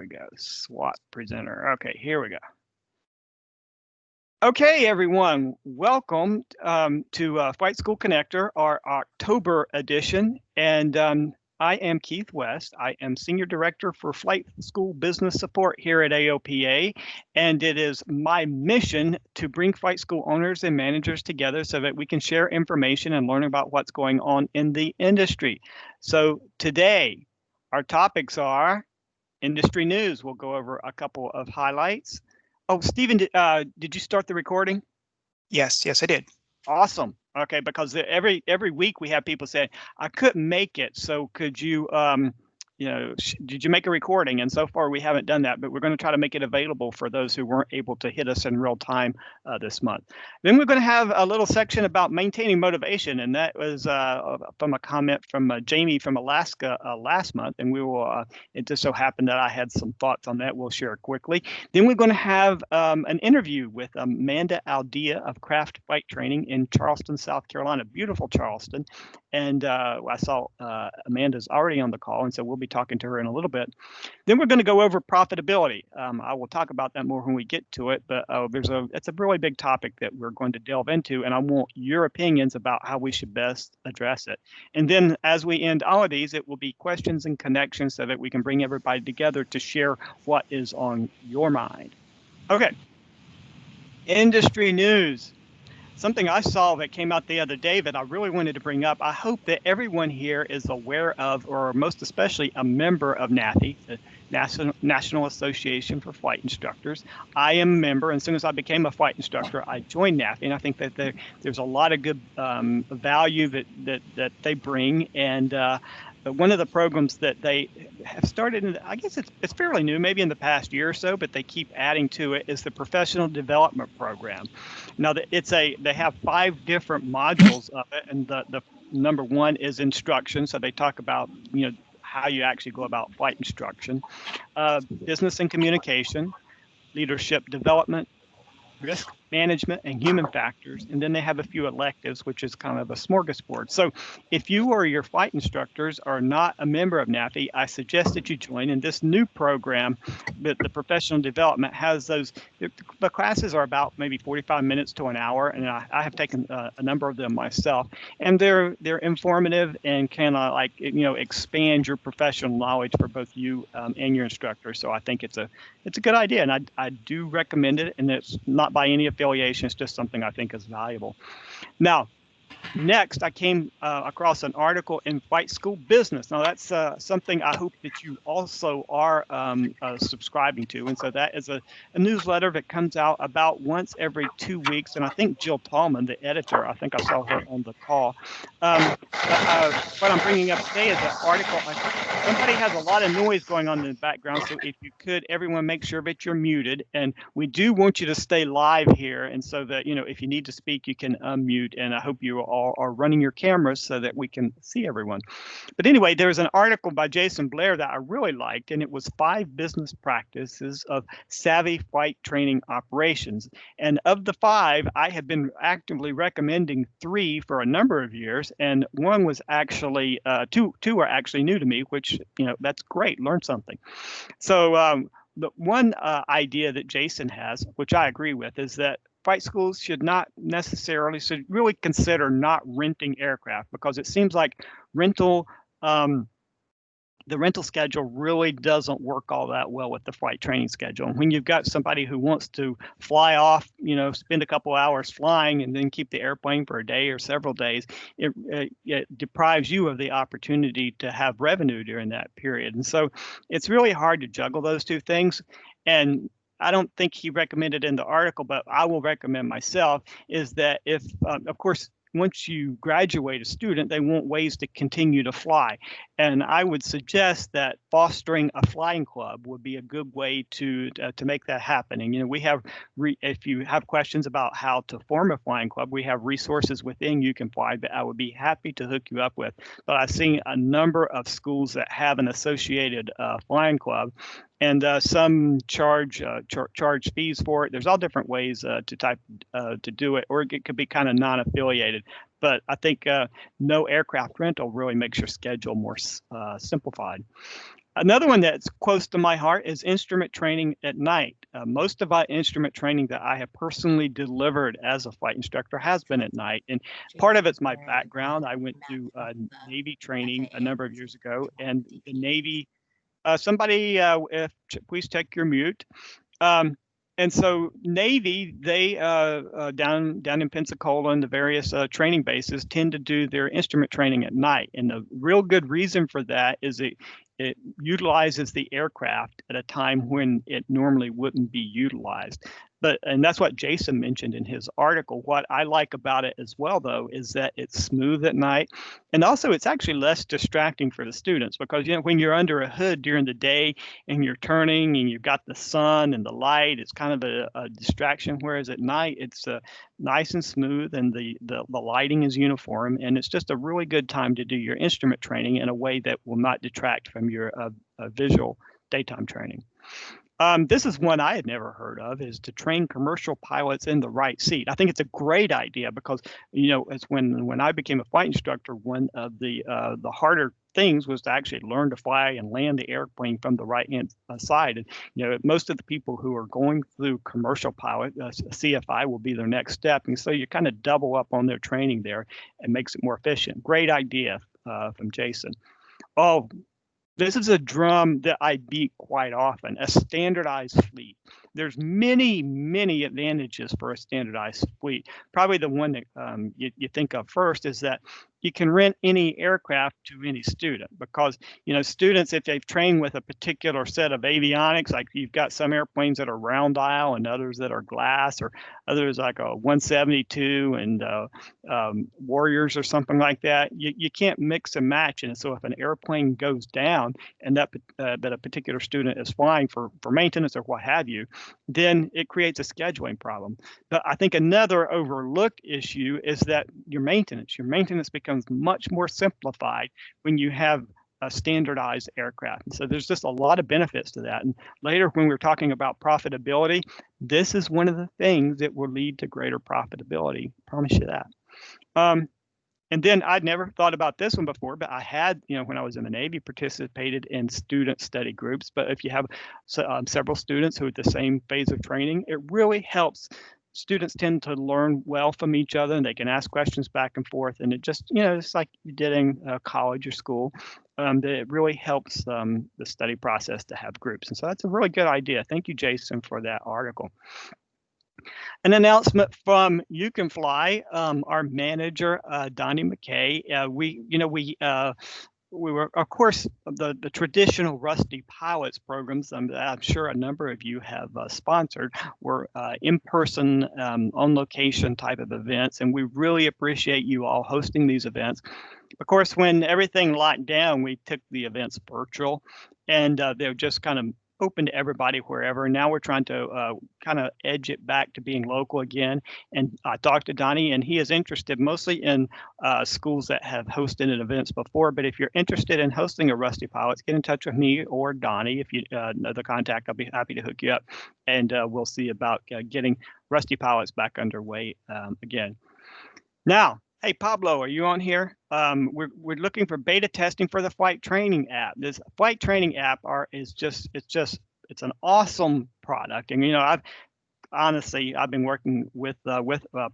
we go. SWAT presenter. Okay, here we go. Okay, everyone, welcome to Flight School Connector, our October edition. And I am Keith West. I am Senior Director for Flight School Business Support here at AOPA. And it is my mission to bring flight school owners and managers together so that we can share information and learn about what's going on in the industry. So today, our topics are industry news. We'll go over a couple of highlights. Oh, Stephen, did you start the recording? Yes, I did. Awesome. Okay, because every week we have people say, I couldn't make it, so could you, did you make a recording? And so far we haven't done that, but we're going to try to make it available for those who weren't able to hit us in real time this month. Then we're going to have a little section about maintaining motivation, and that was from a comment from Jamie from Alaska last month, and we will, it just so happened that I had some thoughts on that we'll share quickly. Then we're going to have an interview with Amanda Aldea of CRAFT Flight Training in Charleston, South Carolina, beautiful Charleston. And I saw Amanda's already on the call, and so we'll be talking to her in a little bit. Then we're going to go over profitability. I will talk about that more when we get to it, but it's a really big topic that we're going to delve into, and I want your opinions about how we should best address it. And then as we end all of these, it will be questions and connections so that we can bring everybody together to share what is on your mind. Okay, industry news. Something I saw that came out the other day that I really wanted to bring up. I hope that everyone here is aware of, or most especially a member of NAFI, the National Association for Flight Instructors. I am a member, and as soon as I became a flight instructor, I joined NAFI, and I think that there's a lot of good value that they bring. And one of the programs that they have started, I guess it's fairly new, maybe in the past year or so, but they keep adding to it, is the Professional Development Program. Now, they have 5 different modules of it, and the number one is instruction. So they talk about, how you actually go about flight instruction, business and communication, leadership development, risk management, and human factors. And then they have a few electives, which is kind of a smorgasbord. So if you or your flight instructors are not a member of NAFI, I suggest that you join. And this new program, the professional development, has those, the classes are about maybe 45 minutes to an hour. And I have taken a number of them myself. And they're informative and can expand your professional knowledge for both you and your instructor. So I think it's a good idea. And I do recommend it. And it's not by any affiliation, it's just something I think is valuable. Now, next, I came across an article in Flight School Business. Now, that's something I hope that you also are subscribing to. And so that is a newsletter that comes out about once every 2 weeks. And I think Jill Tallman, the editor, I think I saw her on the call. What I'm bringing up today is an article. Somebody has a lot of noise going on in the background. So if you could, everyone make sure that you're muted. And we do want you to stay live here. And so that, if you need to speak, you can unmute. And I hope you all are running your cameras so that we can see everyone. But anyway, there's an article by Jason Blair that I really liked, and it was 5 business practices of savvy flight training operations. And of the 5, I have been actively recommending 3 for a number of years, and one was actually two are actually new to me, which that's great. Learn something. So the one idea that Jason has, which I agree with, is that flight schools should really consider not renting aircraft, because it seems like the rental schedule really doesn't work all that well with the flight training schedule. And when you've got somebody who wants to fly off, spend a couple hours flying and then keep the airplane for a day or several days, it deprives you of the opportunity to have revenue during that period. And so it's really hard to juggle those two things. And I don't think he recommended in the article, but I will recommend myself, is that if, of course, once you graduate a student, they want ways to continue to fly. And I would suggest that fostering a flying club would be a good way to make that happen. And, we have, if you have questions about how to form a flying club, we have resources within You Can Fly that I would be happy to hook you up with. But I've seen a number of schools that have an associated flying club. And some charge fees for it. There's all different ways to do it, or it could be kind of non-affiliated. But I think no aircraft rental really makes your schedule more simplified. Another one that's close to my heart is instrument training at night. Most of our instrument training that I have personally delivered as a flight instructor has been at night. And part of it's my background. I went to Navy training a number of years ago, and the Navy, please check your mute. And so Navy, they down in Pensacola and the various training bases tend to do their instrument training at night. And the real good reason for that is it utilizes the aircraft at a time when it normally wouldn't be utilized. And that's what Jason mentioned in his article. What I like about it as well, though, is that it's smooth at night. And also it's actually less distracting for the students because, when you're under a hood during the day and you're turning and you've got the sun and the light, it's kind of a distraction. Whereas at night, it's nice and smooth and the lighting is uniform. And it's just a really good time to do your instrument training in a way that will not detract from your visual daytime training. This is one I had never heard of, is to train commercial pilots in the right seat. I think it's a great idea because, it's when I became a flight instructor, one of the harder things was to actually learn to fly and land the airplane from the right hand side. And, most of the people who are going through commercial pilot, CFI will be their next step. And so you kind of double up on their training there and makes it more efficient. Great idea from Jason. Oh, this is a drum that I beat quite often, a standardized fleet. There's many, many advantages for a standardized fleet. Probably the one that you think of first is that you can rent any aircraft to any student because, students, if they've trained with a particular set of avionics, like you've got some airplanes that are round dial and others that are glass, or others like a 172 and Warriors or something like that, you can't mix and match. And so if an airplane goes down and that a particular student is flying for maintenance or what have you, then it creates a scheduling problem. But I think another overlooked issue is that your maintenance becomes much more simplified when you have a standardized aircraft. And so there's just a lot of benefits to that. And later, when we're talking about profitability, this is one of the things that will lead to greater profitability. I promise you that. And then I'd never thought about this one before, but I had, when I was in the Navy, participated in student study groups. But if you have several students who are at the same phase of training, it really helps. Students tend to learn well from each other and they can ask questions back and forth. And it just, it's like you did in college or school. It really helps the study process to have groups. And so that's a really good idea. Thank you, Jason, for that article. An announcement from You Can Fly, our manager, Donnie McKay. We were, of course, the traditional Rusty Pilots programs that I'm sure a number of you have sponsored were in-person, on-location type of events, and we really appreciate you all hosting these events. Of course, when everything locked down, we took the events virtual, and they're just kind of open to everybody wherever. And now we're trying to kind of edge it back to being local again. And I talked to Donnie, and he is interested mostly in schools that have hosted events before. But if you're interested in hosting a Rusty Pilots, get in touch with me or Donnie. If you know the contact, I'll be happy to hook you up. And we'll see about getting Rusty Pilots back underway again. Now, hey, Pablo, are you on here? We're looking for beta testing for the flight training app. This flight training app it's an awesome product. And, I've been working with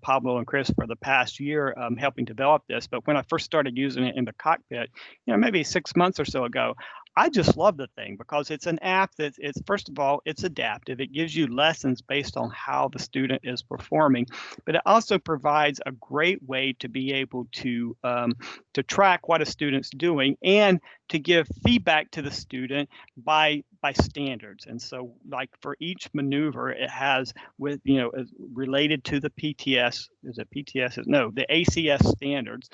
Pablo and Chris for the past year, helping develop this. But when I first started using it in the cockpit, maybe 6 months or so ago, I just love the thing because it's an app that first of all, it's adaptive. It gives you lessons based on how the student is performing, but it also provides a great way to be able to track what a student's doing and to give feedback to the student by standards. And so, like for each maneuver, it has related to the PTS. Is it PTS? No, the ACS standards.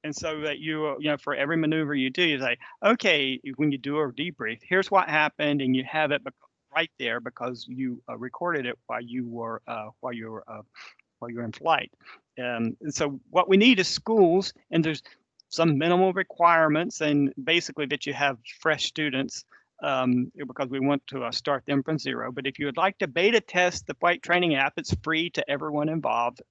And so that for every maneuver you do, you say, okay, when you do a debrief, here's what happened, and you have it right there because you recorded it while you were in flight. And so what we need is schools, and there's some minimal requirements, and basically that you have fresh students because we want to start them from zero. But if you would like to beta test the flight training app, it's free to everyone involved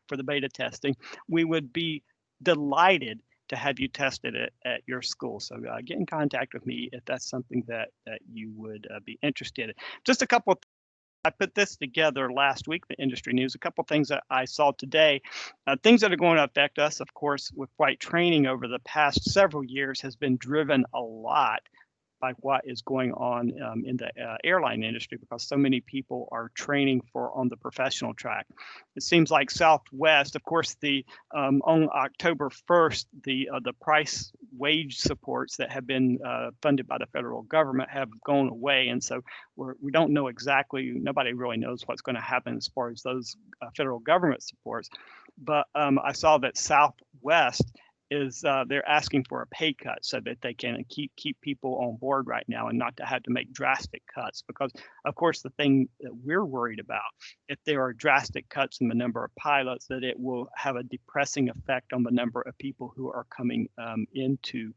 for the beta testing. We would be delighted to have you tested at your school. So get in contact with me if that's something that you would be interested in. Just a couple of I put this together last week, the industry news, a couple things that I saw today. Things that are going to affect us, of course, with flight training over the past several years has been driven a lot by what is going on in the airline industry, because so many people are training for on the professional track. It seems like Southwest, of course, the on October 1st, the price wage supports that have been funded by the federal government have gone away, and so we don't know exactly. Nobody really knows what's going to happen as far as those federal government supports. But I saw that Southwest is they're asking for a pay cut so that they can keep people on board right now and not to have to make drastic cuts, because of course the thing that we're worried about, if there are drastic cuts in the number of pilots, that it will have a depressing effect on the number of people who are coming into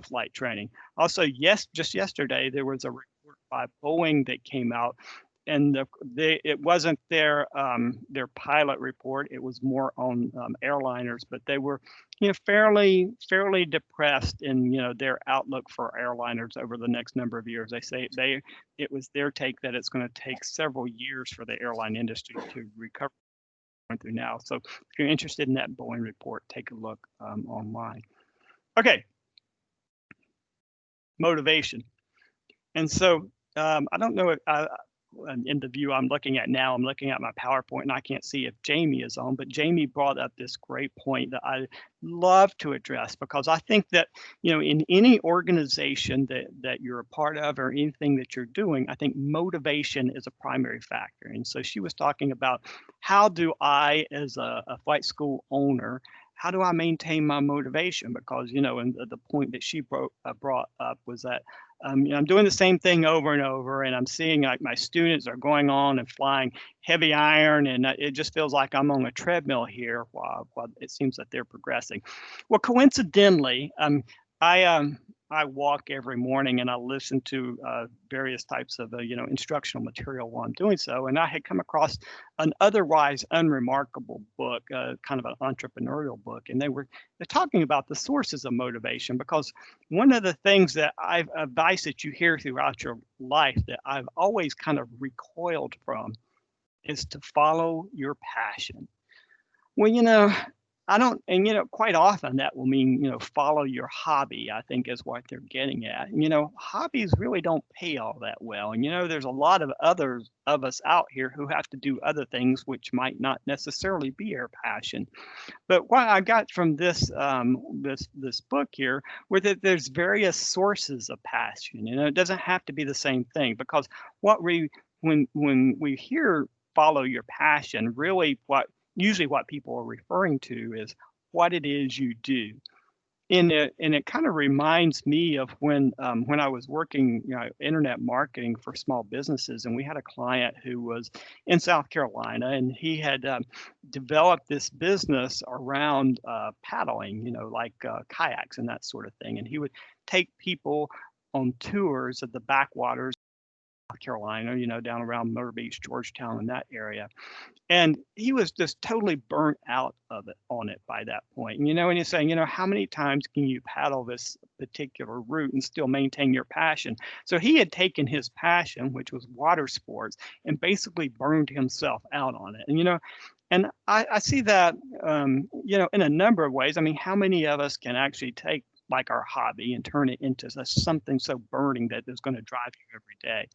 flight training. Also, just yesterday there was a report by Boeing that came out, and it wasn't their pilot report. It was more on airliners, but they were fairly depressed in their outlook for airliners over the next number of years. They say it was their take that it's going to take several years for the airline industry to recover through now. So if you're interested in that Boeing report, take a look online. Okay, motivation. And so I don't know if in the view I'm looking at now, I'm looking at my PowerPoint and I can't see if Jamie is on, but Jamie brought up this great point that I love to address, because I think that, in any organization that you're a part of or anything that you're doing, I think motivation is a primary factor. And so she was talking about, how do I, as a flight school owner, how do I maintain my motivation? Because, and the point that she brought up was that I'm doing the same thing over and over, and I'm seeing like my students are going on and flying heavy iron, and it just feels like I'm on a treadmill here while it seems that they're progressing. Well, coincidentally, I walk every morning and I listen to various types of instructional material while I'm doing so, and I had come across an otherwise unremarkable book, kind of an entrepreneurial book, and they're talking about the sources of motivation, because one of the things that advice that you hear throughout your life that I've always kind of recoiled from is to follow your passion. Well, I don't, and quite often that will mean, follow your hobby, I think is what they're getting at. Hobbies really don't pay all that well. And, there's a lot of others of us out here who have to do other things which might not necessarily be our passion. But what I got from this this book here was that there's various sources of passion. It doesn't have to be the same thing, because when we hear follow your passion, really usually what people are referring to is what it is you do. And it kind of reminds me of when I was working internet marketing for small businesses, and we had a client who was in South Carolina, and he had developed this business around paddling, like kayaks and that sort of thing. And he would take people on tours of the backwaters of South Carolina, down around Myrtle Beach, Georgetown, in that area. And he was just totally burnt out on it by that point. And he's saying, how many times can you paddle this particular route and still maintain your passion? So he had taken his passion, which was water sports, and basically burned himself out on it. And I see that, in a number of ways. I mean, how many of us can actually take like our hobby and turn it into something so burning that is going to drive you every day?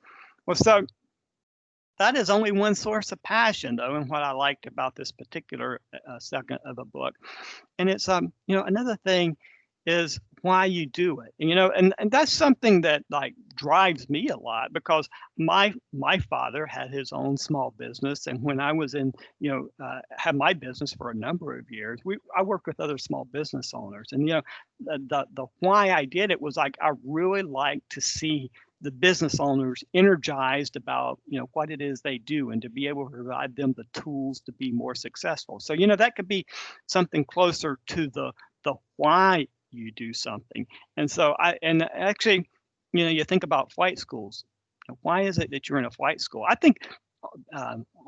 Well, so that is only one source of passion, though, and what I liked about this particular second of the book. And it's, another thing is why you do it. And that's something that like drives me a lot, because my father had his own small business, and when I was in, had my business for a number of years, I worked with other small business owners, and the why I did it was like I really like to see the business owners energized about what it is they do, and to be able to provide them the tools to be more successful. So that could be something closer to the why you do something. And so actually you think about flight schools. Why is it that you're in a flight school? I think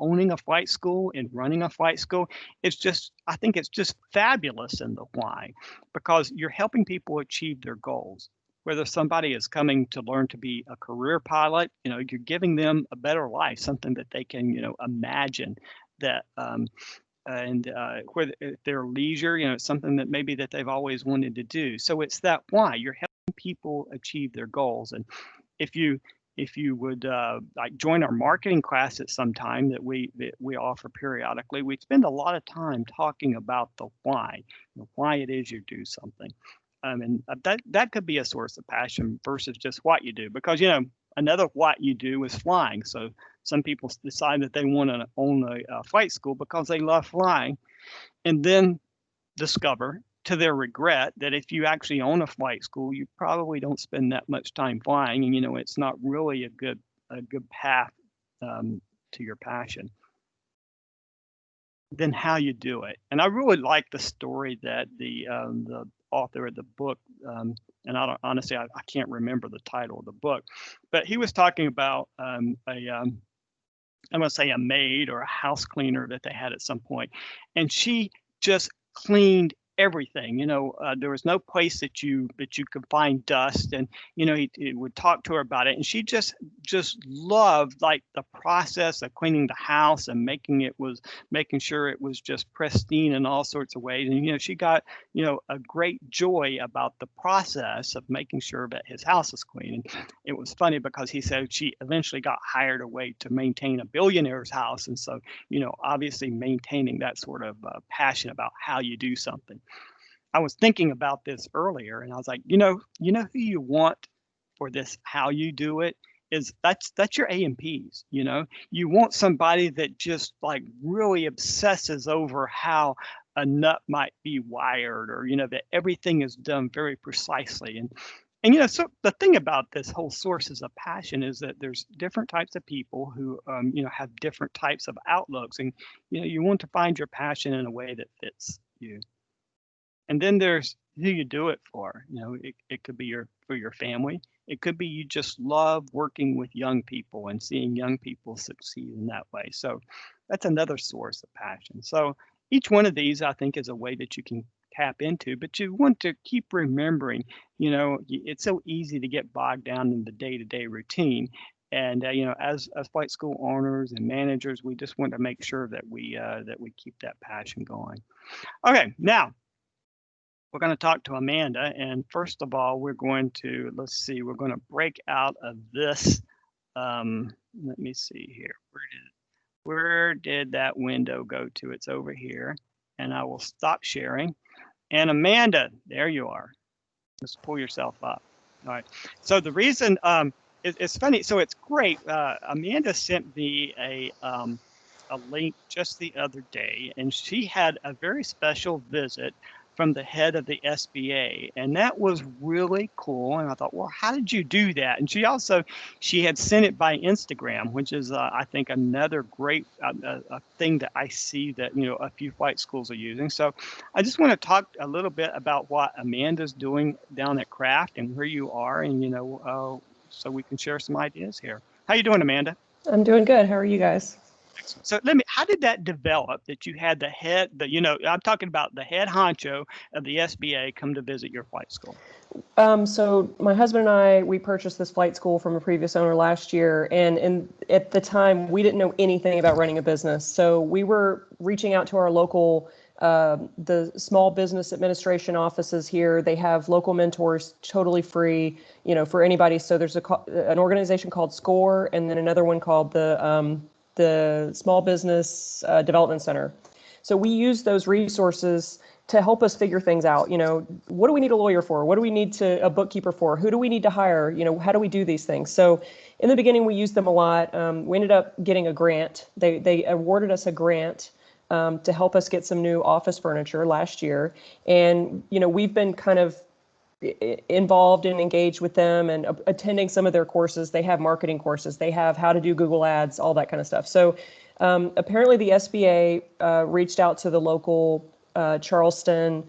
owning a flight school and running a flight school, I think it's just fabulous in the why, because you're helping people achieve their goals. Whether somebody is coming to learn to be a career pilot, you're giving them a better life, something that they can, imagine that, and whether if they're leisure, it's something that maybe that they've always wanted to do. So it's that why you're helping people achieve their goals. And if you would like join our marketing class at some time that we offer periodically, we spend a lot of time talking about the why, why it is you do something. And that could be a source of passion versus just what you do, because another what you do is flying. So some people decide that they want to own a flight school because they love flying, and then discover to their regret that if you actually own a flight school, you probably don't spend that much time flying, and it's not really a good path to your passion. Then how you do it, and I really like the story that the author of the book, and I can't remember the title of the book, but he was talking about I'm going to say a maid or a house cleaner that they had at some point, and she just cleaned everything. There was no place that you could find dust, and he would talk to her about it, and she just loved like the process of cleaning the house and making sure it was just pristine in all sorts of ways. And she got a great joy about the process of making sure that his house was clean. And it was funny because he said she eventually got hired away to maintain a billionaire's house, and so obviously maintaining that sort of passion about how you do something. I was thinking about this earlier, and I was like, who you want for this, how you do it, is that's your AMPs. You want somebody that just like really obsesses over how a nut might be wired, or that everything is done very precisely. And so the thing about this whole sources of passion is that there's different types of people who have different types of outlooks, and you want to find your passion in a way that fits you. And then there's who you do it for. It could be for your family. It could be you just love working with young people and seeing young people succeed in that way. So that's another source of passion. So each one of these, I think, is a way that you can tap into, but you want to keep remembering, it's so easy to get bogged down in the day-to-day routine. And as flight school owners and managers, we just want to make sure that we keep that passion going. Okay, now we're going to talk to Amanda, and first of all, we're going to break out of this. Let me see here. Where did that window go to? It's over here, and I will stop sharing. And Amanda, there you are. Just pull yourself up. All right. So the reason it's funny. So it's great. Amanda sent me a link just the other day, and she had a very special visit from the head of the SBA, and that was really cool. And I thought, well, how did you do that? And she had sent it by Instagram, which is I think another great thing that I see that a few flight schools are using. So I just want to talk a little bit about what Amanda's doing down at CRAFT and where you are, and so we can share some ideas here. How you doing, Amanda? I'm doing good. How are you guys? So how did that develop that you had I'm talking about the head honcho of the SBA come to visit your flight school? So my husband and we purchased this flight school from a previous owner last year. And at the time, we didn't know anything about running a business. So we were reaching out to our local, the Small Business Administration offices here. They have local mentors totally free, for anybody. So there's an organization called SCORE, and then another one called the Small Business Development Center. So we use those resources to help us figure things out. What do we need a lawyer for? What do we need a bookkeeper for? Who do we need to hire? How do we do these things? So in the beginning, we used them a lot. We ended up getting a grant. They awarded us a grant to help us get some new office furniture last year. And, we've been kind of involved and engaged with them and attending some of their courses. They have marketing courses. They have how to do Google Ads, all that kind of stuff. So apparently the SBA reached out to the local Charleston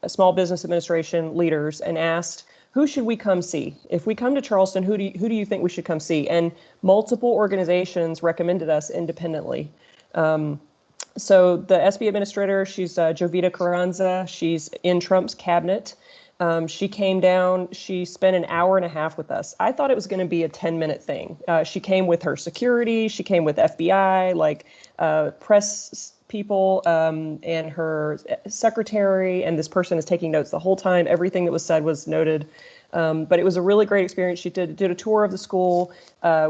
Small Business Administration leaders and asked who should we come see? If we come to Charleston, who do you think we should come see? And multiple organizations recommended us independently. So the SB administrator, she's Jovita Carranza. She's in Trump's cabinet. She came down. She spent an hour and a half with us. I thought it was going to be a 10-minute thing. She came with her security. She came with FBI, like press people, and her secretary. And this person is taking notes the whole time. Everything that was said was noted. But it was a really great experience. She did a tour of the school.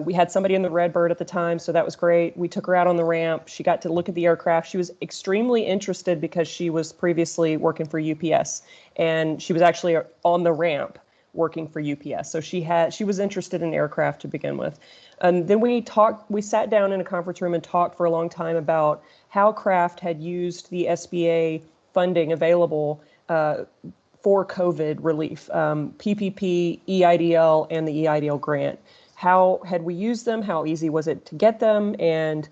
We had somebody in the Redbird at the time, so that was great. We took her out on the ramp. She got to look at the aircraft. She was extremely interested because she was previously working for UPS, and she was actually on the ramp working for UPS. So she was interested in aircraft to begin with. And then we sat down in a conference room and talked for a long time about how CRAFT had used the SBA funding available for COVID relief, PPP, EIDL, and the EIDL grant. How had we used them? How easy was it to get them? And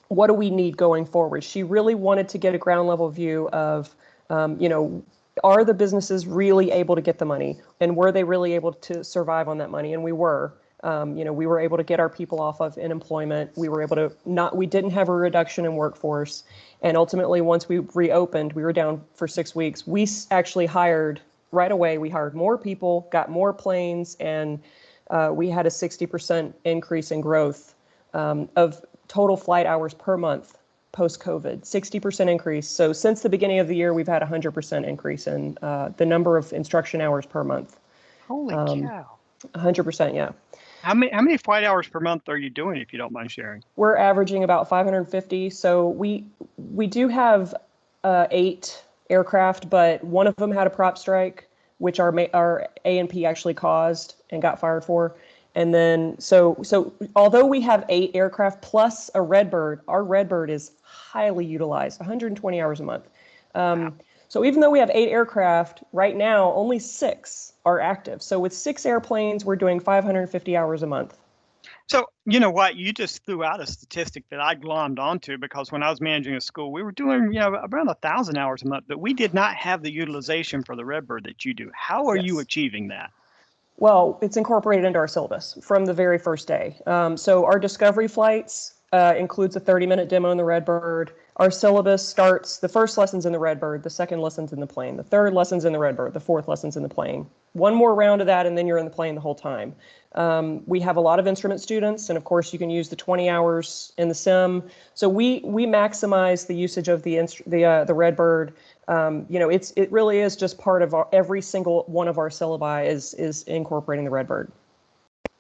what do we need going forward? She really wanted to get a ground level view of, are the businesses really able to get the money? And were they really able to survive on that money? And we were. We were able to get our people off of unemployment. We were able to we didn't have a reduction in workforce. And ultimately, once we reopened, we were down for 6 weeks. We actually hired right away. We hired more people, got more planes, and we had a 60% increase in growth of total flight hours per month post-COVID, 60% increase. So since the beginning of the year, we've had a 100% increase in the number of instruction hours per month. Holy cow. 100%, yeah. How many flight hours per month are you doing, if you don't mind sharing? We're averaging about 550. So we do have 8 aircraft, but one of them had a prop strike, which our A&P actually caused and got fired for. And then so although we have 8 aircraft plus a Redbird, our Redbird is highly utilized, 120 hours a month. Wow. So even though we have 8 aircraft, right now only 6 are active. So with 6 airplanes, we're doing 550 hours a month. So, you know what, you just threw out a statistic that I glommed onto, because when I was managing a school, we were doing, around 1,000 hours a month, but we did not have the utilization for the Redbird that you do. How are you achieving that? Well, it's incorporated into our syllabus from the very first day. So our discovery flights includes a 30-minute demo in the Redbird. Our syllabus starts, the first lesson's in the Redbird, the second lesson's in the plane, the third lesson's in the Redbird, the fourth lesson's in the plane. One more round of that, and then you're in the plane the whole time. We have a lot of instrument students, and of course you can use the 20 hours in the sim. So we maximize the usage of the Redbird. It really is just part of every single one of our syllabi is incorporating the Redbird.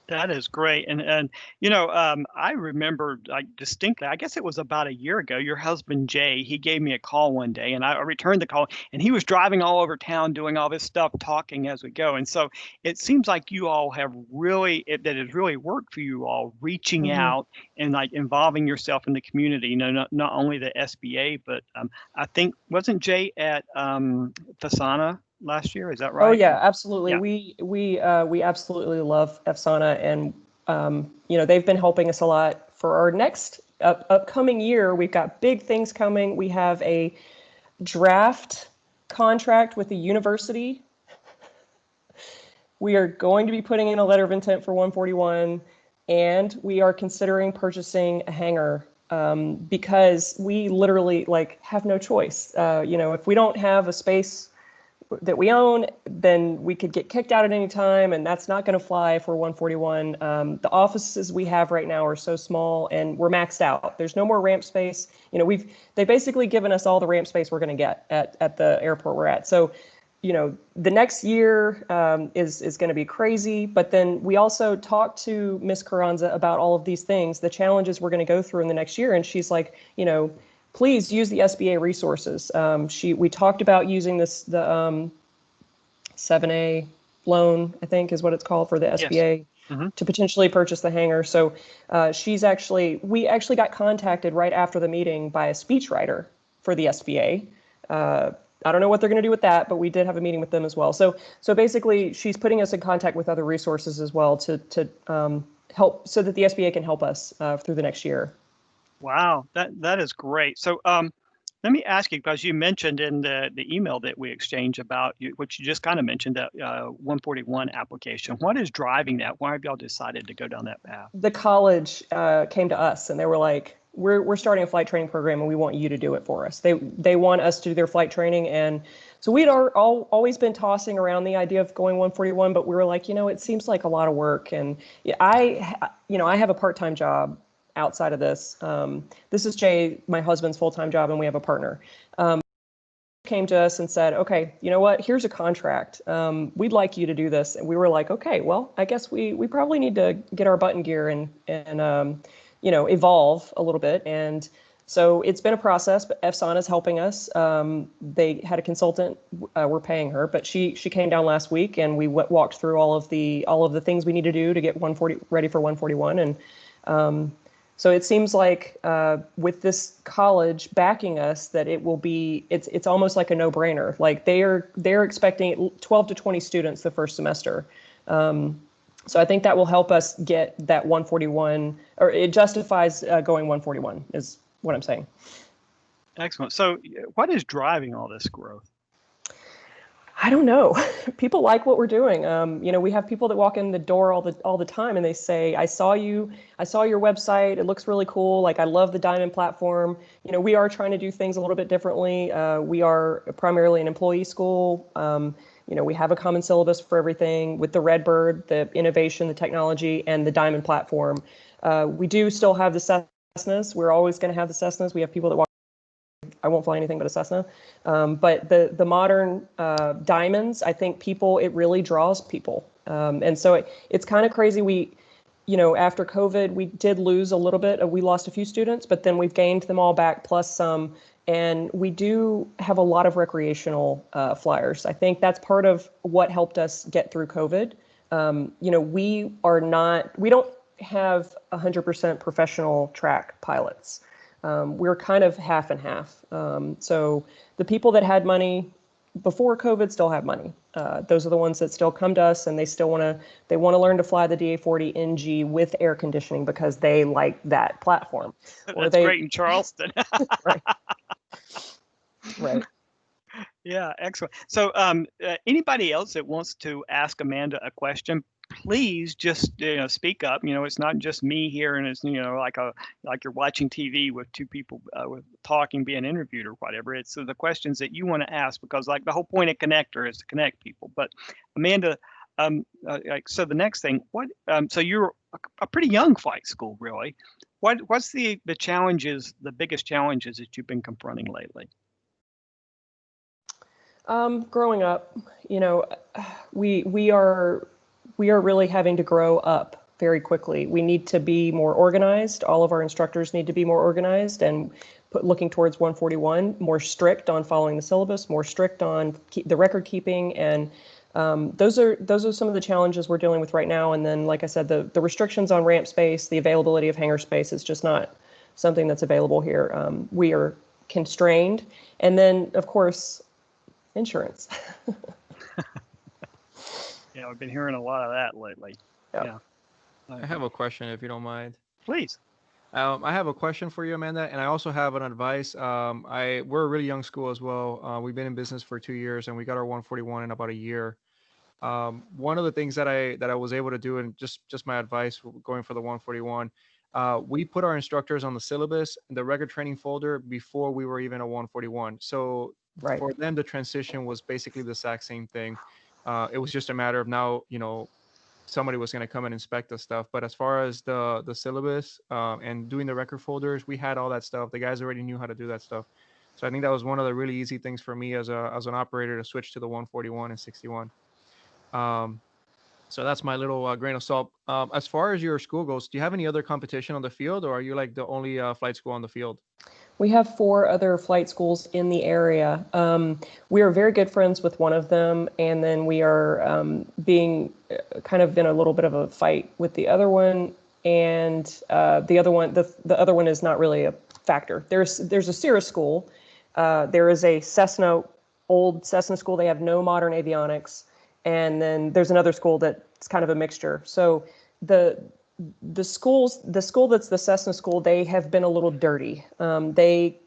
That is great. And I remember distinctly, I guess it was about a year ago, your husband, Jay, he gave me a call one day, and I returned the call, and he was driving all over town doing all this stuff, talking as we go. And so it seems like you all have that has really worked for you all, reaching out and involving yourself in the community, not only the SBA, but I think, wasn't Jay at Fasana last year? Is that right? Oh yeah, absolutely. Yeah. We absolutely love FSANA, and they've been helping us a lot for our next upcoming year. We've got big things coming. We have a draft contract with the university. We are going to be putting in a letter of intent for 141, and we are considering purchasing a hangar because we literally have no choice. If we don't have a space that we own, then we could get kicked out at any time, and that's not going to fly for 141. The offices we have right now are so small, and we're maxed out. There's no more ramp space. They basically given us all the ramp space we're going to get at the airport we're at. So, the next year is going to be crazy. But then we also talked to Miss Carranza about all of these things, the challenges we're going to go through in the next year, and she's like, please use the SBA resources. We talked about using the 7A loan, I think is what it's called, for the SBA to potentially purchase the hangar. So we actually got contacted right after the meeting by a speechwriter for the SBA. I don't know what they're going to do with that, but we did have a meeting with them as well. So basically, she's putting us in contact with other resources as well to help, so that the SBA can help us through the next year. Wow, that is great. So Let me ask you, because you mentioned in the email that we exchanged about you, which you just kind of mentioned, that 141 application. What is driving that? Why have y'all decided to go down that path? The college came to us and they were like, we're starting a flight training program and we want you to do it for us. They want us to do their flight training. And so we'd always been tossing around the idea of going 141, but we were like, it seems like a lot of work. And I have a part-time job outside of this. This is Jay, my husband's full-time job, and we have a partner. Came to us and said, okay, you know what, here's a contract. We'd like you to do this. And we were like, okay, well, I guess we probably need to get our butt in gear and evolve a little bit. And so it's been a process, but FSON is helping us. They had a consultant, we're paying her, but she came down last week and we walked through all of the things we need to do to get 140 ready for 141. And so it seems like with this college backing us that it will be, it's almost like a no-brainer. Like they're expecting 12 to 20 students the first semester. So I think that will help us get that 141, or it justifies going 141 is what I'm saying. Excellent. So what is driving all this growth? I don't know. People like what we're doing. We have people that walk in the door all the time and they say, I saw your website. It looks really cool. Like, I love the Diamond platform. We are trying to do things a little bit differently. We are primarily an employee school. We have a common syllabus for everything with the Redbird, the innovation, the technology, and the Diamond platform. We do still have the Cessnas. We're always going to have the Cessnas. We have people that walk. I won't fly anything but a Cessna. But the modern Diamonds, I think it really draws people. And so it's kind of crazy. After COVID, we did lose a little bit. We lost a few students, but then we've gained them all back plus some. And we do have a lot of recreational flyers. I think that's part of what helped us get through COVID. We don't have 100% professional track pilots. We're kind of half and half. So the people that had money before COVID still have money. Those are the ones that still come to us, and they want to learn to fly the DA40 NG with air conditioning because they like that platform. That's great in Charleston. Right. Right. Yeah, excellent. So anybody else that wants to ask Amanda a question, please just speak up. It's not just me here, and it's like you're watching TV with two people with talking, being interviewed or whatever. It's the questions that you want to ask, because like the whole point of Connector is to connect people. But Amanda, so the next thing, so you're a pretty young flight school, really. What's the challenges, the biggest challenges that you've been confronting lately? Growing up, we are really having to grow up very quickly. We need to be more organized. All of our instructors need to be more organized and looking towards 141, more strict on following the syllabus, more strict on the record keeping. And those are some of the challenges we're dealing with right now. And then, like I said, the restrictions on ramp space, the availability of hangar space is just not something that's available here. We are constrained. And then, of course, insurance. Yeah, I've been hearing a lot of that lately. Yeah. I have a question, if you don't mind. Please. I have a question for you, Amanda, and I also have an advice. We're a really young school as well. We've been in business for 2 years, and we got our 141 in about a year. One of the things that I was able to do, and just my advice going for the 141, we put our instructors on the syllabus, the record training folder, before we were even a 141. So Right. For them, the transition was basically the exact same thing. It was just a matter of now, somebody was going to come and inspect the stuff. But as far as the syllabus and doing the record folders, we had all that stuff. The guys already knew how to do that stuff. So I think that was one of the really easy things for me as an operator to switch to the 141 and 61. So that's my little grain of salt. As far as your school goes, do you have any other competition on the field, or are you like the only flight school on the field? We have 4 other flight schools in the area. We are very good friends with one of them, and then we are being kind of in a little bit of a fight with the other one. And the other one is not really a factor. There's a Cirrus school. There is a old Cessna school. They have no modern avionics. And then there's another school that's kind of a mixture. So the school that's the Cessna school, they have been a little dirty. They,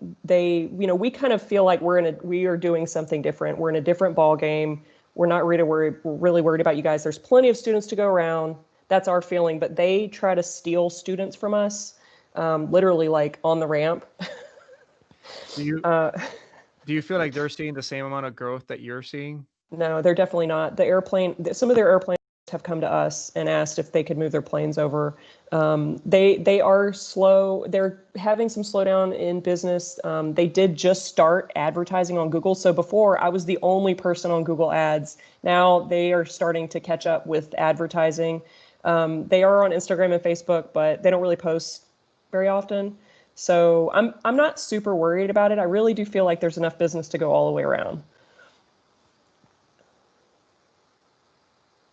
we kind of feel like we are doing something different. We're in a different ball game. We're not we're really worried about you guys. There's plenty of students to go around. That's our feeling, but they try to steal students from us, literally like on the ramp. Do you do you feel like they're seeing the same amount of growth that you're seeing? No, they're definitely not. Some of their airplanes have come to us and asked if they could move their planes over. They are slow. They're having some slowdown in business. They did just start advertising on Google. So before, I was the only person on Google Ads. Now they are starting to catch up with advertising. They are on Instagram and Facebook, but they don't really post very often. So I'm not super worried about it. I really do feel like there's enough business to go all the way around.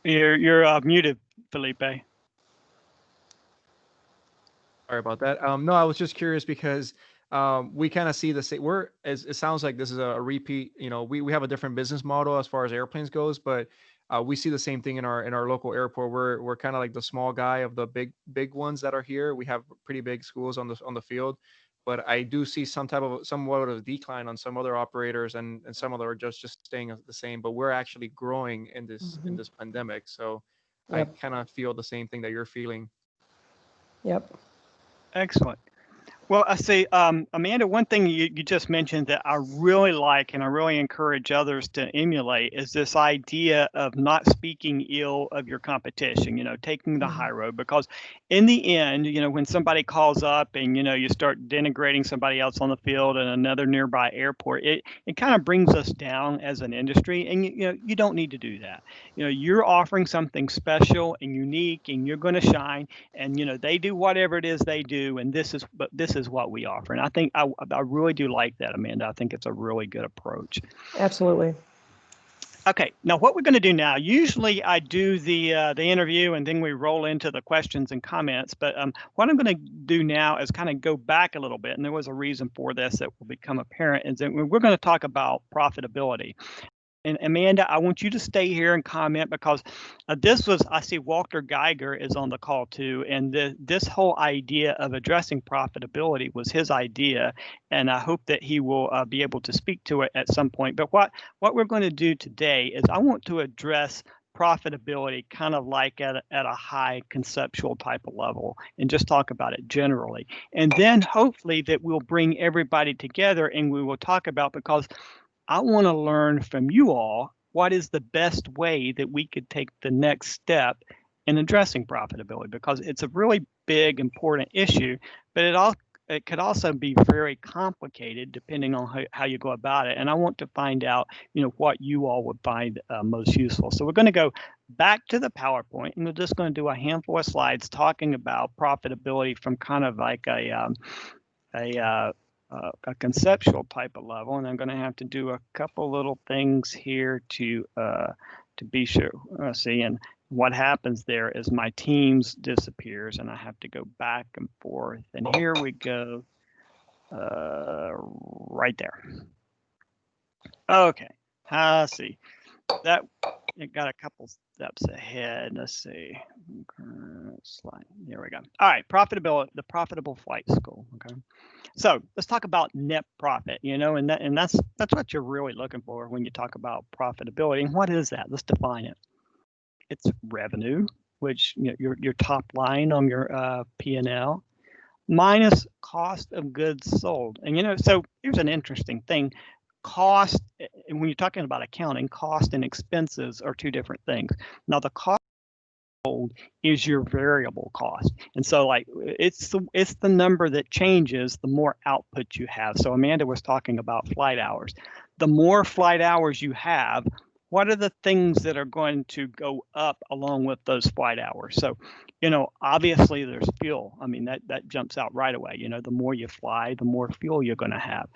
You're muted, Felipe. Sorry about that. No, I was just curious because we kind of see the same. It sounds like this is a repeat. We have a different business model as far as airplanes goes, but we see the same thing in our local airport. We're kind of like the small guy of the big ones that are here. We have pretty big schools on the field, but I do see somewhat of a decline on some other operators, and some of them are just staying the same. But we're actually growing in this pandemic, so Yep. I kind of feel the same thing that you're feeling. Yep. Excellent. Well, I see, Amanda, one thing you just mentioned that I really like and I really encourage others to emulate is this idea of not speaking ill of your competition, taking the high road, because in the end, when somebody calls up and, you start denigrating somebody else on the field in another nearby airport, it kind of brings us down as an industry, and you don't need to do that. You're offering something special and unique, and you're going to shine, and they do whatever it is they do, and this is what we offer. And I think I really do like that, Amanda. I think it's a really good approach. Absolutely. Okay, now what we're going to do now, usually I do the interview and then we roll into the questions and comments, but what I'm going to do now is kind of go back a little bit, and there was a reason for this that will become apparent, is that we're going to talk about profitability. And Amanda, I want you to stay here and comment, because I see Walter Geiger is on the call too. And this whole idea of addressing profitability was his idea. And I hope that he will be able to speak to it at some point. But what we're going to do today is I want to address profitability kind of like at a high conceptual type of level, and just talk about it generally. And then hopefully that we'll bring everybody together and we will talk about, because I want to learn from you all what is the best way that we could take the next step in addressing profitability, because it's a really big, important issue, but it could also be very complicated depending on how you go about it. And I want to find out, what you all would find most useful. So we're going to go back to the PowerPoint, and we're just going to do a handful of slides talking about profitability from kind of like a conceptual type of level, and I'm going to have to do a couple little things here to be sure. See, and what happens there is my Teams disappears, and I have to go back and forth. And here we go, right there. Okay, see that it got a couple steps ahead. Let's see. Slide. There we go. All right, profitability, the profitable flight school. Okay. So let's talk about net profit, and that's what you're really looking for when you talk about profitability. And what is that? Let's define it. It's revenue, which your top line on your P&L, minus cost of goods sold. And so here's an interesting thing. Cost, and when you're talking about accounting, cost and expenses are two different things. Now the cost is your variable cost, and so like it's the number that changes the more output you have. So Amanda was talking about flight hours. The more flight hours you have, what are the things that are going to go up along with those flight hours? So obviously there's fuel. I mean, that jumps out right away. The more you fly, the more fuel you're going to have,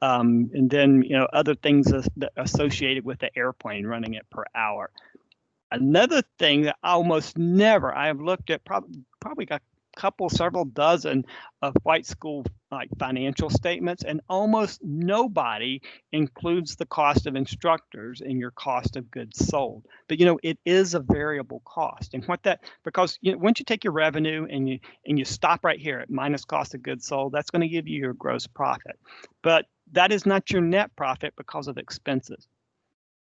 and then other things associated with the airplane, running it per hour. Another thing that almost never, I have looked at, probably got several dozen of flight school like financial statements, and almost nobody includes the cost of instructors in your cost of goods sold. But it is a variable cost, and because once you take your revenue and you stop right here at minus cost of goods sold, that's going to give you your gross profit. But that is not your net profit because of expenses.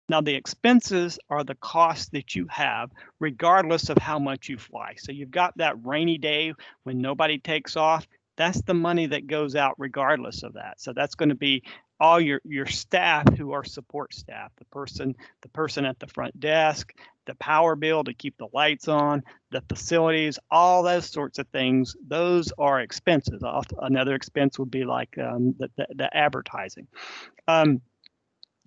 Now, the expenses are the costs that you have regardless of how much you fly. So you've got that rainy day when nobody takes off. That's the money that goes out regardless of that. So that's going to be all your staff who are support staff, the person at the front desk, the power bill to keep the lights on, the facilities, all those sorts of things. Those are expenses. Another expense would be like the advertising.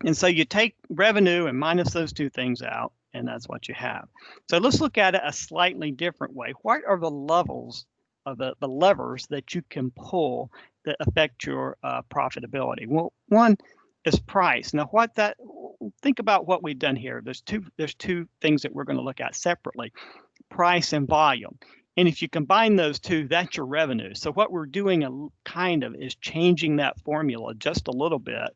And so you take revenue and minus those two things out, and that's what you have. So let's look at it a slightly different way. What are the levels of the levers that you can pull that affect your profitability? Well, one is price. Now, think about what we've done here. There's two things that we're going to look at separately: price and volume. And if you combine those two, that's your revenue. So what we're doing is changing that formula just a little bit,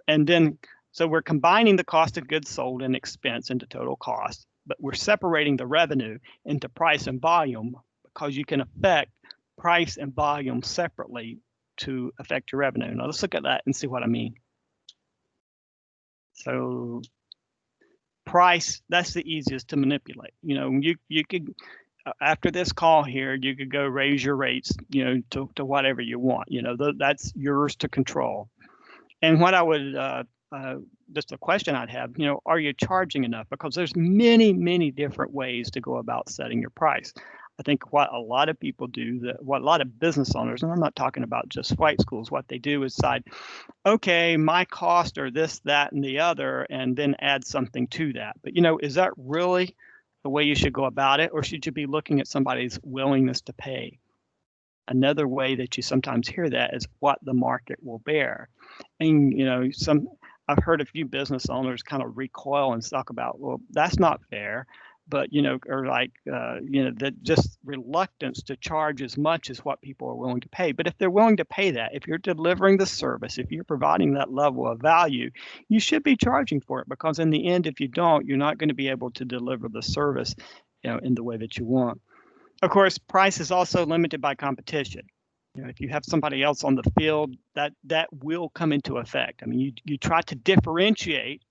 and then so we're combining the cost of goods sold and expense into total cost, but we're separating the revenue into price and volume because you can affect price and volume separately to affect your revenue. Now let's look at that and see what I mean. So price, that's the easiest to manipulate. You could, after this call here, you could go raise your rates, to whatever you want. That's yours to control. And what I would just a question I'd have, are you charging enough? Because there's many, many different ways to go about setting your price. I think what a lot of people do, what a lot of business owners, and I'm not talking about just flight schools, what they do is decide, okay, my costs are this, that, and the other, and then add something to that. But, is that really the way you should go about it? Or should you be looking at somebody's willingness to pay? Another way that you sometimes hear that is what the market will bear. And, I've heard a few business owners kind of recoil and talk about, well, that's not fair, but, or like, that just reluctance to charge as much as what people are willing to pay. But if they're willing to pay that, if you're delivering the service, if you're providing that level of value, you should be charging for it, because in the end, if you don't, you're not going to be able to deliver the service, in the way that you want. Of course, price is also limited by competition. If you have somebody else on the field, that will come into effect. I mean, you try to differentiate.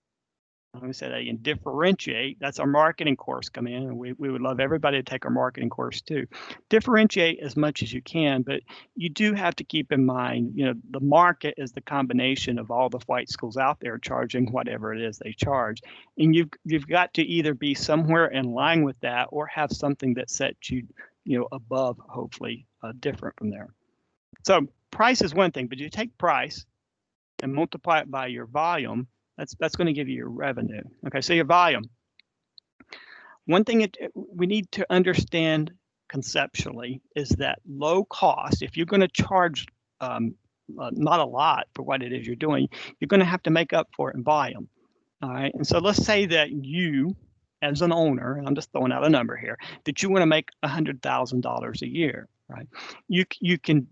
Let me say that again, differentiate. That's our marketing course come in, and we would love everybody to take our marketing course too. Differentiate as much as you can, but you do have to keep in mind, the market is the combination of all the flight schools out there charging whatever it is they charge. And you've got to either be somewhere in line with that or have something that sets you, above, hopefully, different from there. So price is one thing, but you take price and multiply it by your volume. That's going to give you your revenue. Okay, so your volume. One thing we need to understand conceptually is that low cost, if you're going to charge not a lot for what it is you're doing, you're going to have to make up for it in volume. All right, and so let's say that you, as an owner, and I'm just throwing out a number here, that you want to make $100,000 a year, right? You can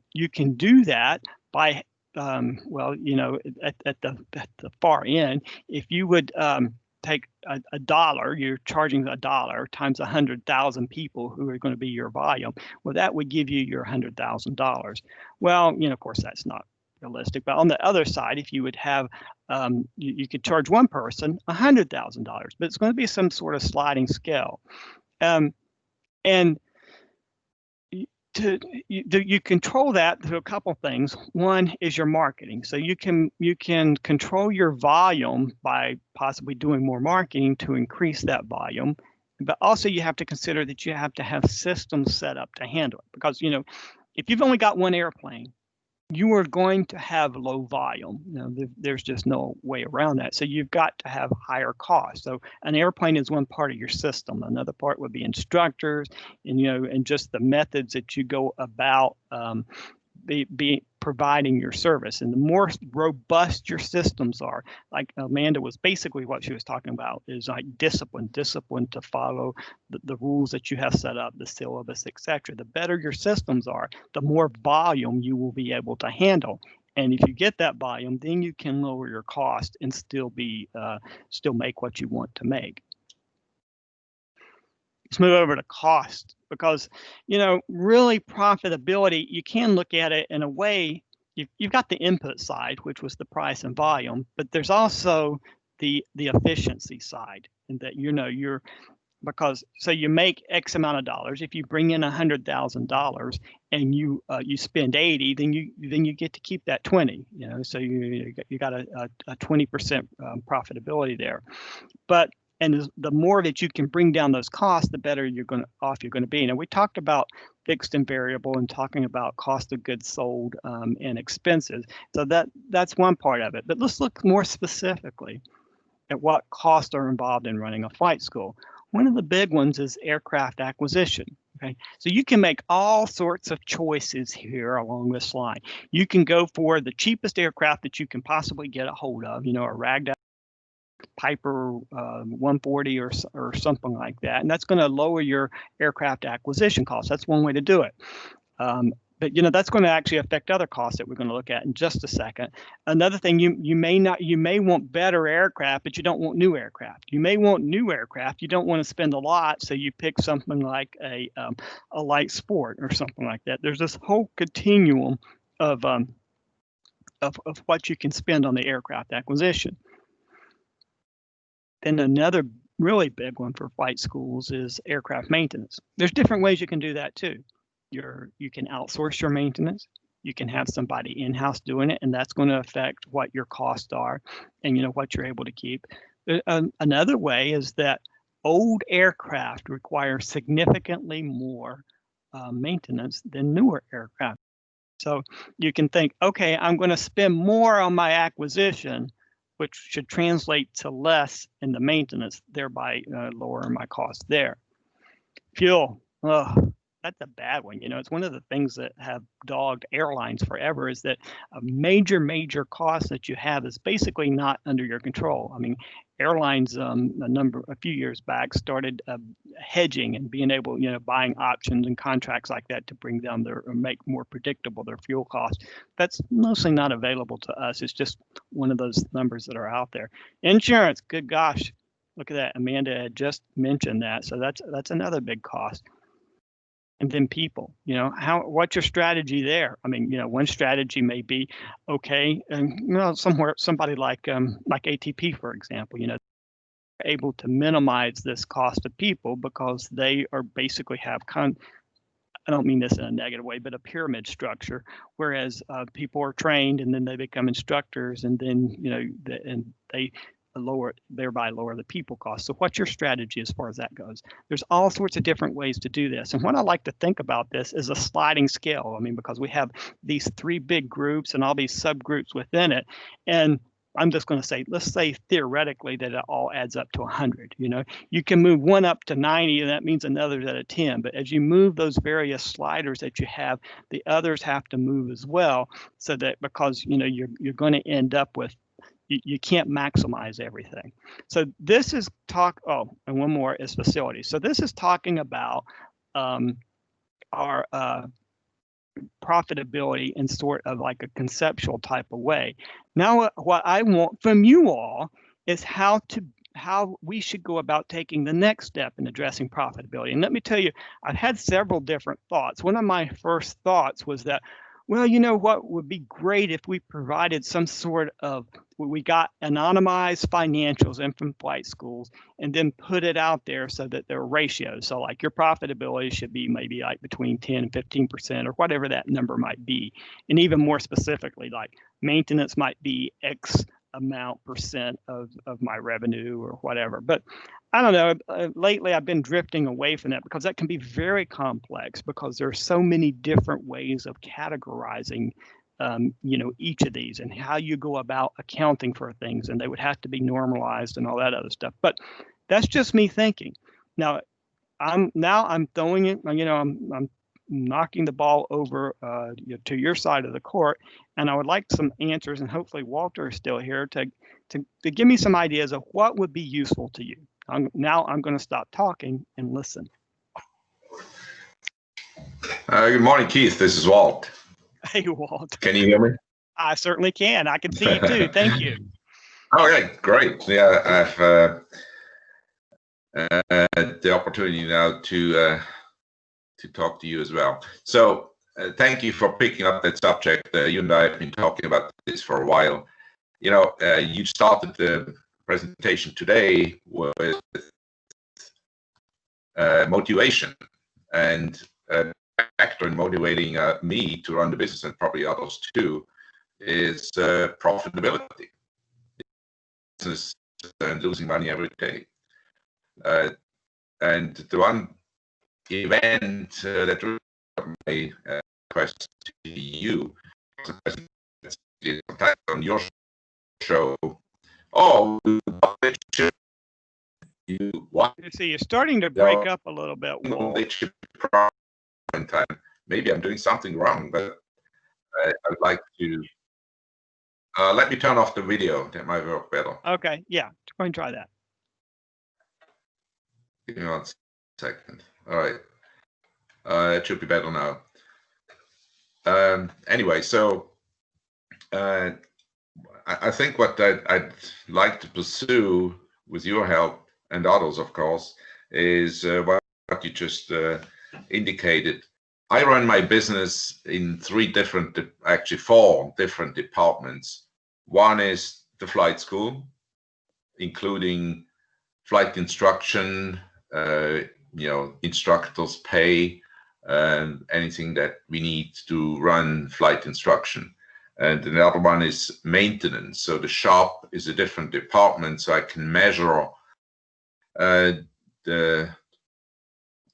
do that by well, at the far end, if you would take a dollar, you're charging $1 times 100,000 people who are going to be your volume. Well, that would give you your $100,000. Well, of course, that's not realistic. But on the other side, if you would have, you could charge one person $100,000, but it's going to be some sort of sliding scale, and you control that through a couple things. One is your marketing. So you can control your volume by possibly doing more marketing to increase that volume. But also you have to consider that you have to have systems set up to handle it. Because, if you've only got one airplane, you are going to have low volume. There's just no way around that. So you've got to have higher costs. So an airplane is one part of your system. Another part would be instructors, and just the methods that you go about providing your service. And the more robust your systems are, like Amanda was basically what she was talking about, is like discipline to follow the rules that you have set up, the syllabus, etc. The better your systems are, the more volume you will be able to handle. And if you get that volume, then you can lower your cost and still make what you want to make. Let's move over to cost, because, you know, really profitability, you can look at it in a way. You've got the input side, which was the price and volume, but there's also the efficiency side, and that, you know, because so you make X amount of dollars. If you bring in $100,000 and you spend 80, then you get to keep that 20. You know, so you got a 20% profitability there. But the more that you can bring down those costs, the better you're going to be. Now, we talked about fixed and variable and talking about cost of goods sold and expenses. So that's one part of it. But let's look more specifically at what costs are involved in running a flight school. One of the big ones is aircraft acquisition. Okay, so you can make all sorts of choices here along this line. You can go for the cheapest aircraft that you can possibly get a hold of, you know, a ragged out Piper 140 or something like that, and that's going to lower your aircraft acquisition costs. That's one way to do it. But you know, that's going to actually affect other costs that we're going to look at in just a second. Another thing, you may want better aircraft, but you don't want new aircraft. You may want new aircraft. You don't want to spend a lot, so you pick something like a light sport or something like that. There's this whole continuum of what you can spend on the aircraft acquisition. Then another really big one for flight schools is aircraft maintenance. There's different ways you can do that too. You can outsource your maintenance. You can have somebody in-house doing it, and that's going to affect what your costs are and, you know, what you're able to keep. Another way is that old aircraft require significantly more maintenance than newer aircraft. So you can think, okay, I'm going to spend more on my acquisition, which should translate to less in the maintenance, thereby lowering my cost there. Fuel, that's a bad one. You know, it's one of the things that have dogged airlines forever, is that a major cost that you have is basically not under your control. I mean, airlines a few years back started hedging and being able, you know, buying options and contracts like that to bring down or make more predictable their fuel costs. That's mostly not available to us. It's just one of those numbers that are out there. Insurance, good gosh, look at that. Amanda had just mentioned that. So that's another big cost. And then people, you know, what's your strategy there? I mean, you know, one strategy may be, okay, and you know, somebody like ATP, for example, you know, able to minimize this cost of people because they are basically have I don't mean this in a negative way, but a pyramid structure, whereas people are trained and then they become instructors, and then, you know, they thereby lower the people cost. So what's your strategy as far as that goes? There's all sorts of different ways to do this. And what I like to think about this is a sliding scale. I mean, because we have these three big groups and all these subgroups within it. And I'm just going to say, let's say theoretically that it all adds up to 100. You know, you can move one up to 90, and that means another's at a 10. But as you move those various sliders that you have, the others have to move as well, so that, because, you know, you're going to end up with, you can't maximize everything. So this is and one more is facilities. So this is talking about our profitability in sort of like a conceptual type of way. Now, what I want from you all is how we should go about taking the next step in addressing profitability. And let me tell you, I've had several different thoughts. One of my first thoughts was that, well, you know what would be great if we provided some sort of, we got anonymized financials in from flight schools and then put it out there so that there are ratios. So like your profitability should be maybe like between 10 and 15% or whatever that number might be. And even more specifically, like maintenance might be X amount percent of my revenue or whatever. But I don't know, lately I've been drifting away from that because that can be very complex, because there are so many different ways of categorizing you know, each of these and how you go about accounting for things, and they would have to be normalized and all that other stuff. But that's just me thinking. Now I'm throwing it, you know, I'm knocking the ball over to your side of the court, and I would like some answers, and hopefully Walter is still here to give me some ideas of what would be useful to you. Now I'm going to stop talking and listen. Good morning, Keith. This is Walt. Hey, Walt. Can you hear me? I certainly can. I can see you too. Thank you. Okay, great. Yeah, I've the opportunity now to talk to you as well. So thank you for picking up that subject. You and I have been talking about this for a while. You know, you started the presentation today with motivation, and a factor in motivating me to run the business, and probably others too, is profitability. Business and losing money every day. And the one event that really my question to you on your show. Oh, you what? See, you're starting to break up a little bit, Walt. Maybe I'm doing something wrong, but I'd like to let me turn off the video. That might work better. Okay, yeah, go and try that. Give me 1 second. All right, it should be better now. Anyway, so I think what I'd like to pursue with your help and others, of course, is what you just indicated. I run my business in actually four different departments. One is the flight school, including flight instruction, instructors' pay, and anything that we need to run flight instruction. And another one is maintenance. So the shop is a different department, so I can measure the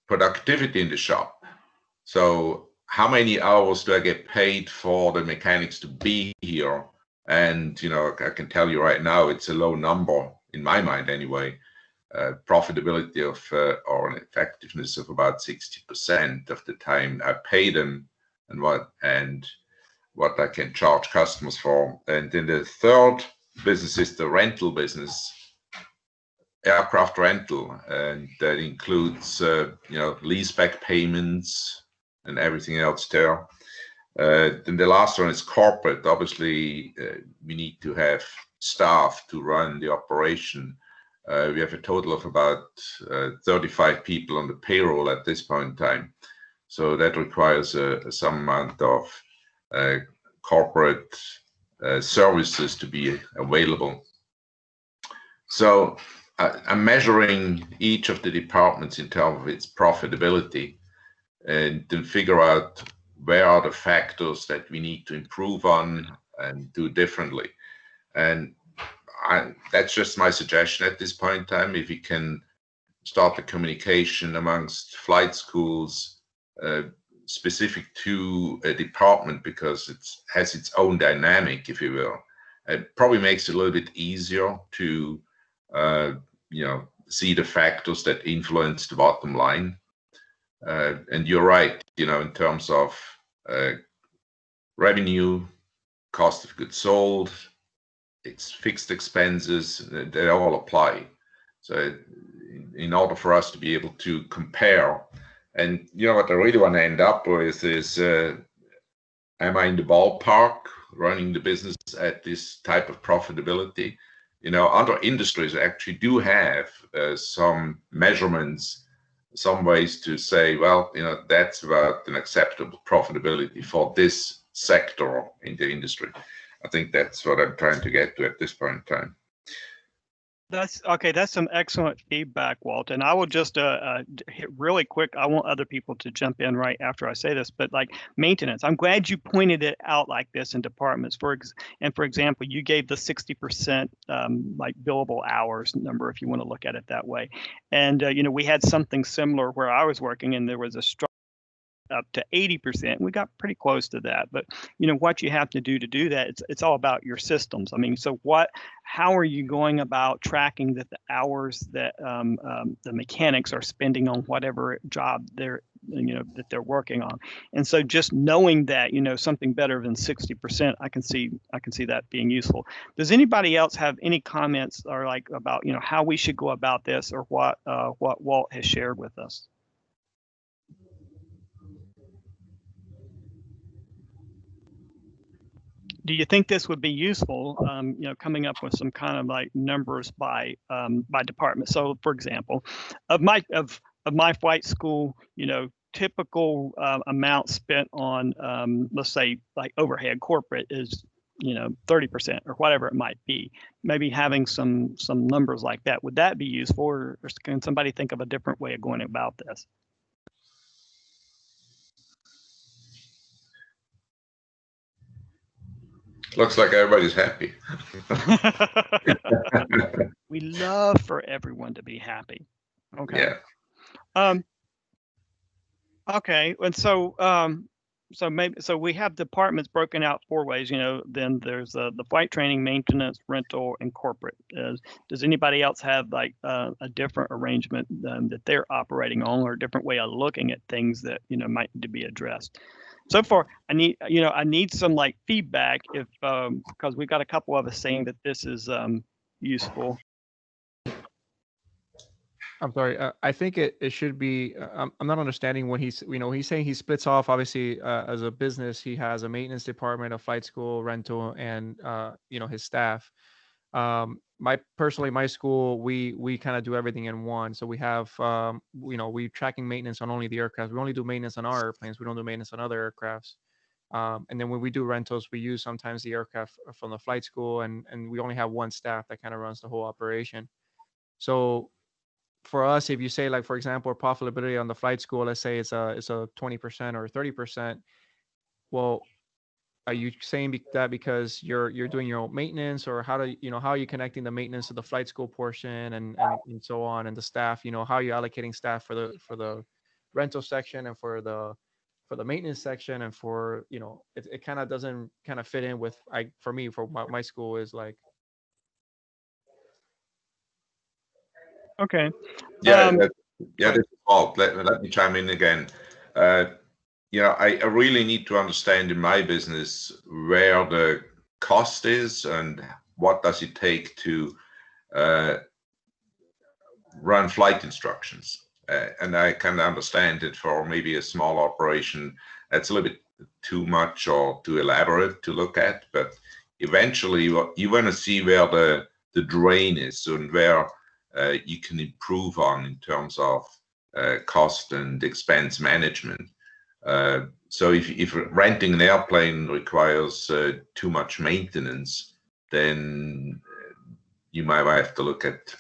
productivity in the shop. So how many hours do I get paid for the mechanics to be here? And, I can tell you right now, it's a low number, in my mind anyway. Profitability of or an effectiveness of about 60% of the time I pay them and what I can charge customers for. And then the third business is the rental business, aircraft rental, and that includes leaseback payments and everything else there. Then the last one is corporate. Obviously, we need to have staff to run the operation. We have a total of about 35 people on the payroll at this point in time. So that requires some amount of corporate services to be available. So I'm measuring each of the departments in terms of its profitability, and then figure out where are the factors that we need to improve on and do differently. And that's just my suggestion at this point in time. If we can start the communication amongst flight schools specific to a department, because it has its own dynamic, if you will, it probably makes it a little bit easier to see the factors that influence the bottom line. And you're right, in terms of revenue, cost of goods sold, it's fixed expenses, they all apply. So in order for us to be able to compare, and what I really want to end up with is, am I in the ballpark running the business at this type of profitability? Other industries actually do have some measurements, some ways to say, well, that's about an acceptable profitability for this sector in the industry. I think that's what I'm trying to get to at this point in time. That's okay. That's some excellent feedback, Walt. And I will just hit really quick. I want other people to jump in right after I say this, but like maintenance, I'm glad you pointed it out like this in departments. For example, you gave the 60% like billable hours number, if you want to look at it that way. And we had something similar where I was working, and there was a struggle up to 80%. We got pretty close to that, but what you have to do that, it's all about your systems. I mean, so how are you going about tracking that the hours that the mechanics are spending on whatever job that they're working on. And so just knowing that, something better than 60%, I can see that being useful. Does anybody else have any comments or like about, how we should go about this, or what Walt has shared with us? Do you think this would be useful, coming up with some kind of like numbers by department? So, for example, of my flight school, typical amount spent on, let's say, like overhead corporate is, 30% or whatever it might be. Maybe having some numbers like that, would that be useful, or can somebody think of a different way of going about this? Looks like everybody's happy. We love for everyone to be happy. Okay. Yeah. Okay. And so so we have departments broken out 4 ways. Then there's the flight training, maintenance, rental, and corporate. Does anybody else have like a different arrangement that they're operating on, or a different way of looking at things that might need to be addressed? So far, I need some like feedback, if because we've got a couple of us saying that this is useful. I'm sorry. I think it should be. I'm not understanding what he's. He's saying he splits off. Obviously, as a business, he has a maintenance department, a flight school, rental, and his staff. My school, we kind of do everything in one. So we have, we tracking maintenance on only the aircraft. We only do maintenance on our airplanes. We don't do maintenance on other aircrafts. And then when we do rentals, we use sometimes the aircraft from the flight school, and we only have one staff that kind of runs the whole operation. So for us, if you say, like, for example, profitability on the flight school, let's say it's a 20% or 30%. Well, are you saying that because you're doing your own maintenance, or how are you connecting the maintenance to the flight school portion and so on, and the staff, how are you allocating staff for the rental section and for the maintenance section, and for, it kind of doesn't kind of fit in with, for my school is like. Okay. Yeah, this is Walt. Let me chime in again. I really need to understand in my business where the cost is and what does it take to run flight instructions. And I can understand that for maybe a small operation, that's a little bit too much or too elaborate to look at. But eventually, you want to see where the drain is and where you can improve on in terms of cost and expense management. So if renting an airplane requires too much maintenance, then you might have to look at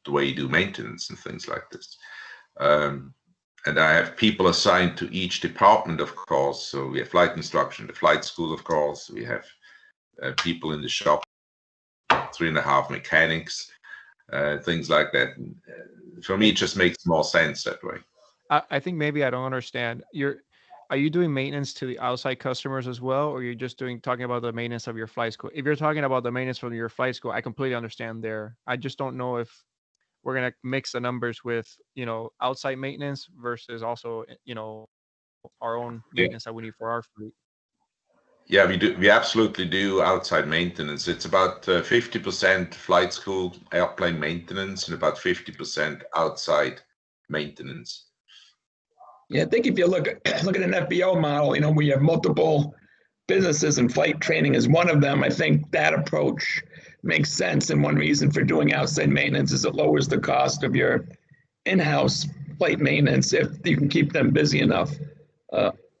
the way you do maintenance and things like this. And I have people assigned to each department, of course. So we have flight instruction, the flight school, of course. We have people in the shop, 3.5 mechanics, things like that. For me, it just makes more sense that way. I think maybe I don't understand. Are you doing maintenance to the outside customers as well, or you're just talking about the maintenance of your flight school? If you're talking about the maintenance from your flight school, I completely understand there. I just don't know if we're gonna mix the numbers with outside maintenance versus also our own maintenance that we need for our fleet. Yeah, we do. We absolutely do outside maintenance. It's about 50% flight school airplane maintenance and about 50% outside maintenance. Yeah, I think if you look at an FBO model, where you have multiple businesses and flight training is one of them, I think that approach makes sense. And one reason for doing outside maintenance is it lowers the cost of your in-house flight maintenance if you can keep them busy enough.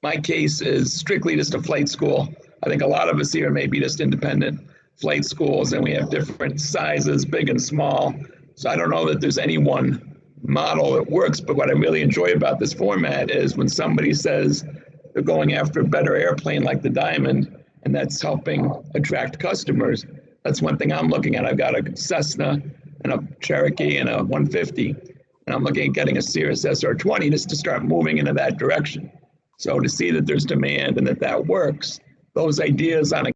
My case is strictly just a flight school. I think a lot of us here may be just independent flight schools, and we have different sizes, big and small. So I don't know that there's any one model that works, but what I really enjoy about this format is when somebody says they're going after a better airplane like the Diamond, and that's helping attract customers. That's one thing I'm looking at. I've got a Cessna and a Cherokee and a 150, and I'm looking at getting a Cirrus SR20 just to start moving into that direction. So to see that there's demand and that works, those ideas on a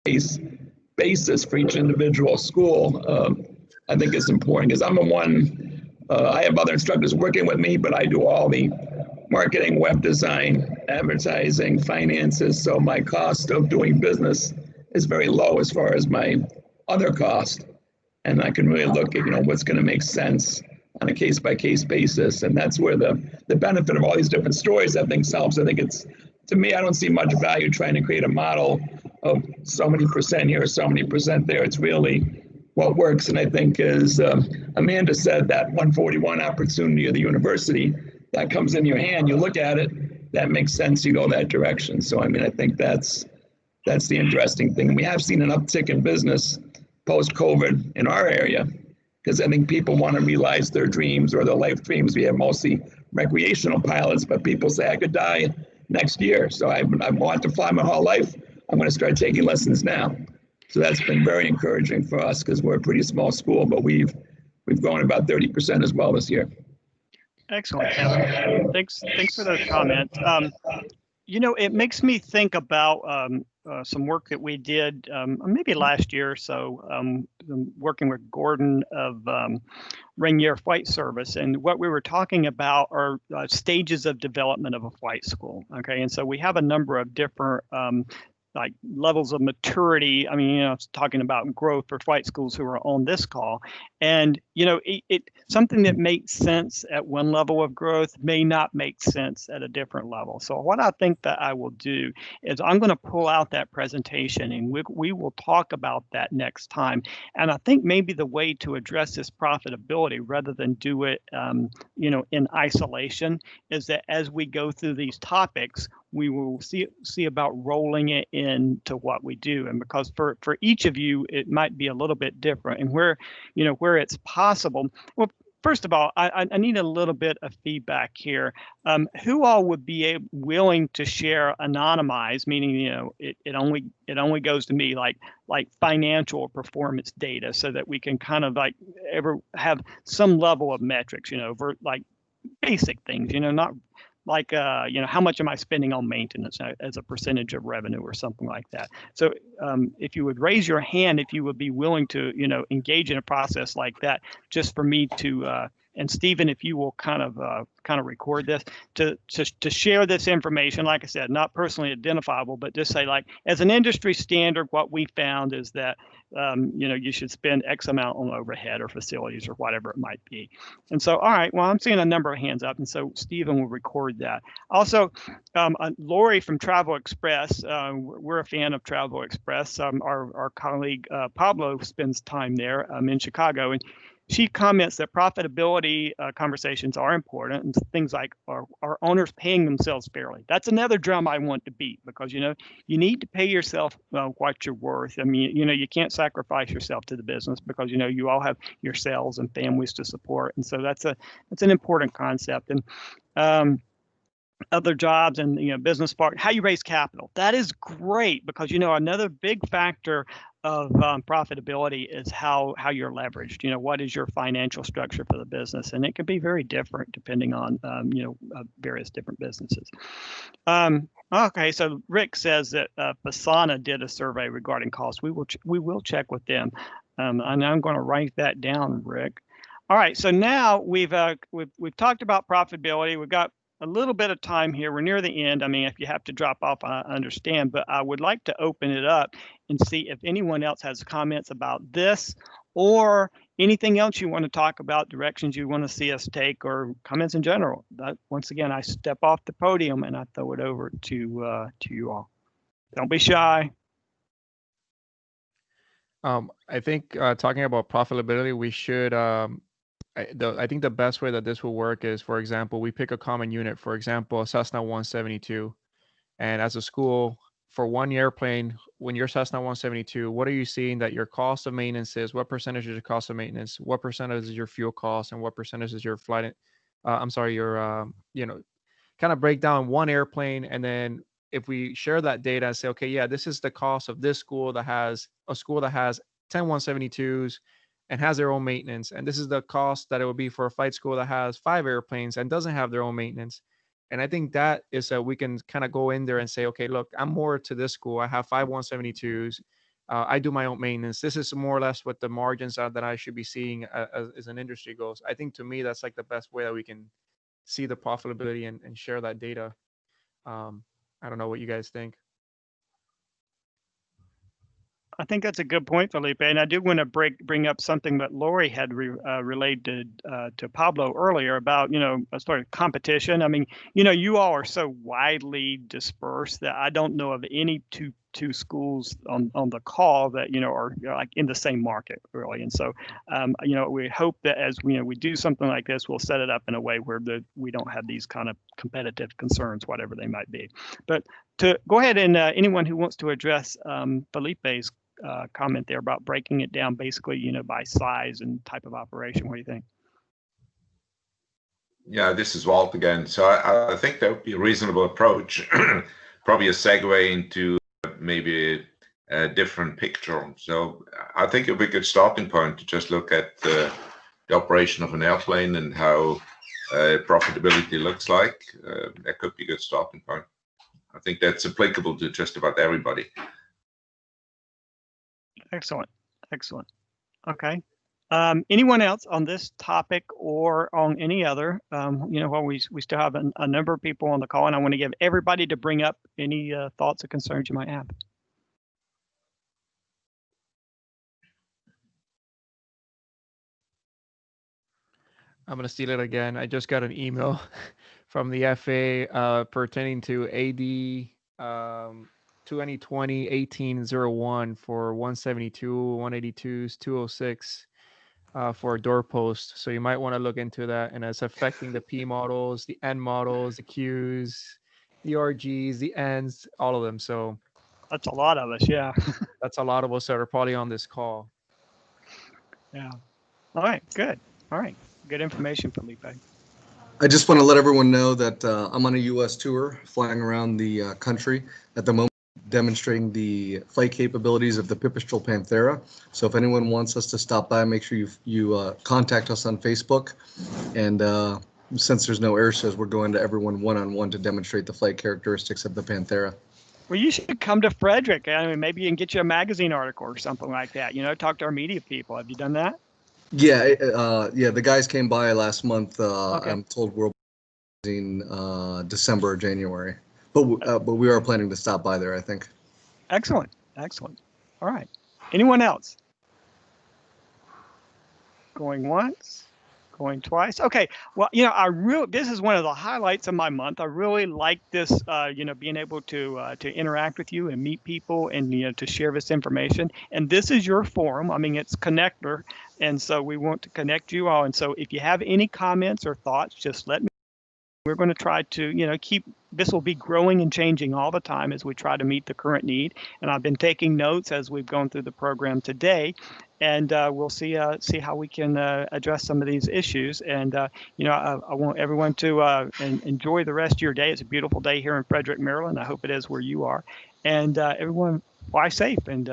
case basis for each individual school, I think is important, because I'm the one, I have other instructors working with me, but I do all the marketing, web design, advertising, finances. So my cost of doing business is very low as far as my other cost. And I can really look at, what's going to make sense on a case-by-case basis. And that's where the benefit of all these different stories, I think, helps. I think it's, to me, I don't see much value trying to create a model of so many percent here, so many percent there. It's really what works. And I think, as Amanda said, that 141 opportunity of the university, that comes in your hand, you look at it, that makes sense, you go that direction. So, I mean, I think that's the interesting thing. And we have seen an uptick in business post-COVID in our area, because I think people want to realize their dreams or their life dreams. We have mostly recreational pilots, but people say, I could die next year. So I want to fly my whole life. I'm going to start taking lessons now. So that's been very encouraging for us, because we're a pretty small school, but we've grown about 30% as well this year. Excellent, Kevin. Thanks for those comments. It makes me think about some work that we did maybe last year or so, working with Gordon of Rainier Flight Service. And what we were talking about are stages of development of a flight school. Okay, and so we have a number of different like levels of maturity. I mean, it's talking about growth for flight schools who are on this call. And, it something that makes sense at one level of growth may not make sense at a different level. So what I think that I will do is I'm going to pull out that presentation, and we will talk about that next time. And I think maybe the way to address this profitability, rather than do it, in isolation, is that as we go through these topics, we will see about rolling it into what we do. And because for each of you, it might be a little bit different. And where it's possible, well, first of all, I need a little bit of feedback here. Who all would be willing to share anonymized, meaning, it only goes to me, like financial or performance data, so that we can kind of like ever have some level of metrics, like basic things, not like, how much am I spending on maintenance as a percentage of revenue or something like that. So if you would raise your hand, if you would be willing to, engage in a process like that, just for me to, and Stephen, if you will kind of record this, to share this information, like I said, not personally identifiable, but just say, like, as an industry standard, what we found is that, you should spend X amount on overhead or facilities or whatever it might be. And so, all right, well, I'm seeing a number of hands up, and so Stephen will record that. Also, Lori from Travel Express, we're a fan of Travel Express. Our colleague Pablo spends time there in Chicago, and she comments that profitability conversations are important, and things like are owners paying themselves fairly. That's another drum I want to beat, because you need to pay yourself what you're worth. I mean, you can't sacrifice yourself to the business, because you all have yourselves and families to support, and so that's an important concept. And other jobs and business part, how you raise capital, that is great, because another big factor of profitability is how you're leveraged. What is your financial structure for the business, and it can be very different depending on various different businesses. Okay, so Rick says that Fasana did a survey regarding costs. We will check with them, and I'm going to write that down, Rick. All right, so now we've talked about profitability. We've got a little bit of time here. We're near the end. I mean, if you have to drop off, I understand, but I would like to open it up and see if anyone else has comments about this or anything else you want to talk about, directions you want to see us take, or comments in general. Once again, I step off the podium and I throw it over to you all. Don't be shy. I think talking about profitability, we should I think the best way that this will work is, for example, we pick a common unit, for example, a Cessna 172. And as a school, for one airplane, when you're Cessna 172, what are you seeing that your cost of maintenance is? What percentage is your cost of maintenance? What percentage is your fuel cost? And what percentage is your flight? Kind of break down one airplane. And then if we share that data and say, okay, yeah, this is the cost of this school that has 10 172s and has their own maintenance. And this is the cost that it would be for a flight school that has 5 airplanes and doesn't have their own maintenance. And I think that is we can kind of go in there and say, okay, look, I'm more to this school. I have 5 172s. I do my own maintenance. This is more or less what the margins are that I should be seeing as an industry goes. I think to me, that's like the best way that we can see the profitability and share that data. I don't know what you guys think. I think that's a good point, Felipe. And I do want to bring up something that Lori had relayed to Pablo earlier about, as far as competition. I mean, you all are so widely dispersed that I don't know of any two schools on the call that, are like in the same market, really. And so, we hope that as we do something like this, we'll set it up in a way where we don't have these kind of competitive concerns, whatever they might be. But to go ahead and anyone who wants to address Felipe's comment there about breaking it down basically, by size and type of operation. What do you think? Yeah, this is Walt again. So I think that would be a reasonable approach. Probably a segue into maybe a different picture. So I think it would be a good starting point to just look at the operation of an airplane and how profitability looks like. That could be a good starting point. I think that's applicable to just about everybody. Excellent. Okay. Anyone else on this topic or on any other? While we still have a number of people on the call, and I want to give everybody to bring up any thoughts or concerns you might have. I'm going to steal it again. I just got an email from the FAA pertaining to AD 2020-1801 for 172, 182s, 206 for a door post. So you might want to look into that. And it's affecting the P models, the N models, the Qs, the RGs, the Ns, all of them. So that's a lot of us. Yeah. That's a lot of us that are probably on this call. Yeah. All right. Good. All right. Good information, Felipe. I just want to let everyone know that I'm on a U.S. tour flying around the country at the moment, demonstrating the flight capabilities of the Pipistrel Panthera. So if anyone wants us to stop by, make sure you contact us on Facebook. And since there's no air shows, we're going to everyone one-on-one to demonstrate the flight characteristics of the Panthera. Well, you should come to Frederick. I mean, maybe you can get you a magazine article or something like that. Talk to our media people. Have you done that? Yeah, the guys came by last month. Okay. I'm told World Magazine December or January. But we are planning to stop by there, I think. Excellent. All right. Anyone else? Going once, going twice. Okay. Well, this is one of the highlights of my month. I really like this, being able to interact with you and meet people and, to share this information. And this is your forum. I mean, it's Connector. And so we want to connect you all. And so if you have any comments or thoughts, just let me know. We're going to try to, this will be growing and changing all the time as we try to meet the current need. And I've been taking notes as we've gone through the program today. And we'll see how we can address some of these issues. And, I want everyone to enjoy the rest of your day. It's a beautiful day here in Frederick, Maryland. I hope it is where you are. And everyone fly safe and,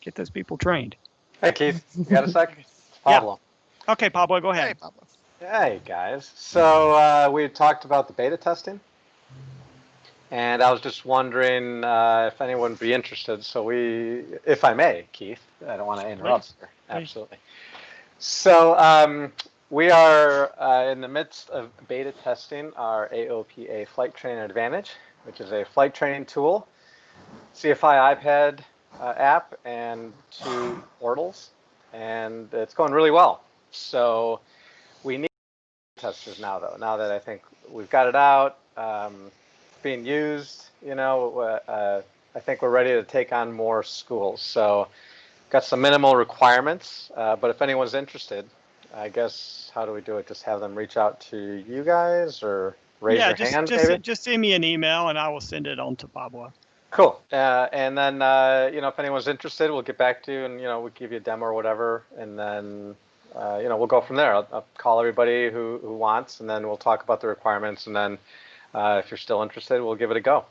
get those people trained. Hey, Keith, you got a sec? Pablo. Yeah. Okay, Pablo, go ahead. Hey, Pablo. Hey, guys. So we talked about the beta testing. And I was just wondering if anyone would be interested. So if I may, Keith, I don't want to interrupt. Please. Absolutely. So we are in the midst of beta testing our AOPA Flight Training Advantage, which is a flight training tool, CFI iPad app, and 2 portals. And it's going really well. So we need testers now, though. Now that I think we've got it out, being used, I think we're ready to take on more schools. So got some minimal requirements, but if anyone's interested, I guess, how do we do it? Just have them reach out to you guys or raise your hand, maybe? Just send me an email and I will send it on to Pablo. Cool. And then, if anyone's interested, we'll get back to you and, we'll give you a demo or whatever. And then, we'll go from there. I'll call everybody who wants, and then we'll talk about the requirements. And then if you're still interested, we'll give it a go.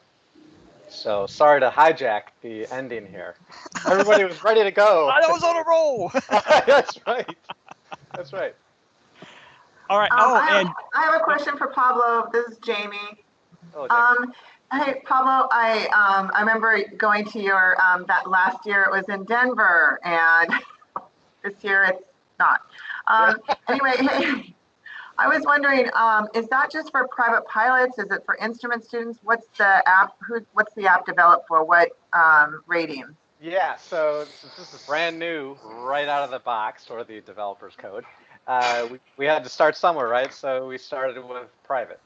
So sorry to hijack the ending here. Everybody was ready to go. I was on a roll. That's right. That's right. All right. I have a question for Pablo. This is Jamie. Oh, Jamie. Hey, Pablo, I remember going to your, that last year it was in Denver, and this year it's not. Anyway, hey, I was wondering, is that just for private pilots? Is it for instrument students? What's the app? What's the app developed for? What ratings? Yeah, so since this is brand new, right out of the box, or the developer's code, we had to start somewhere, right? So we started with private.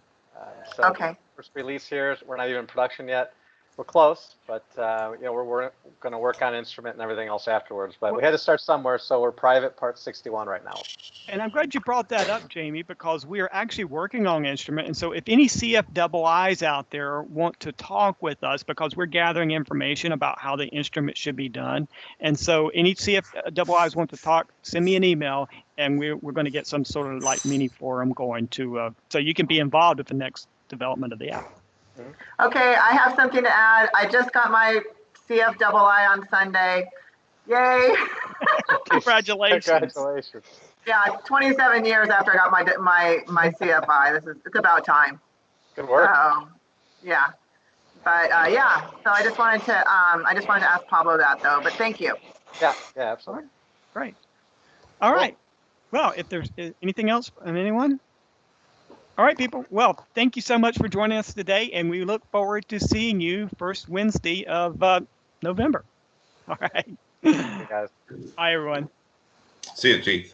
So Okay. first release here, we're not even in production yet. We're close, but you know, we're going to work on instrument and everything else afterwards. But we had to start somewhere, so we're private part 61 right now. And I'm glad you brought that up, Jamie, because we are actually working on instrument. And so if any CFIIs out there want to talk with us, because we're gathering information about how the instrument should be done. And so any CFIIs want to talk, send me an email, and we're going to get some sort of like mini forum going to, so you can be involved with the next development of the app. Okay, I have something to add. I just got my CFII on Sunday. Yay! Congratulations. Congratulations. Yeah, 27 years after I got my CFI. It's about time. Good work. Yeah, but yeah. So I just wanted to ask Pablo that though. But thank you. Yeah, absolutely. Great. All right. Well, if there's anything else from anyone. All right, people. Well, thank you so much for joining us today, and we look forward to seeing you first Wednesday of November. All right. Hey guys. Bye, everyone. See you, Chief.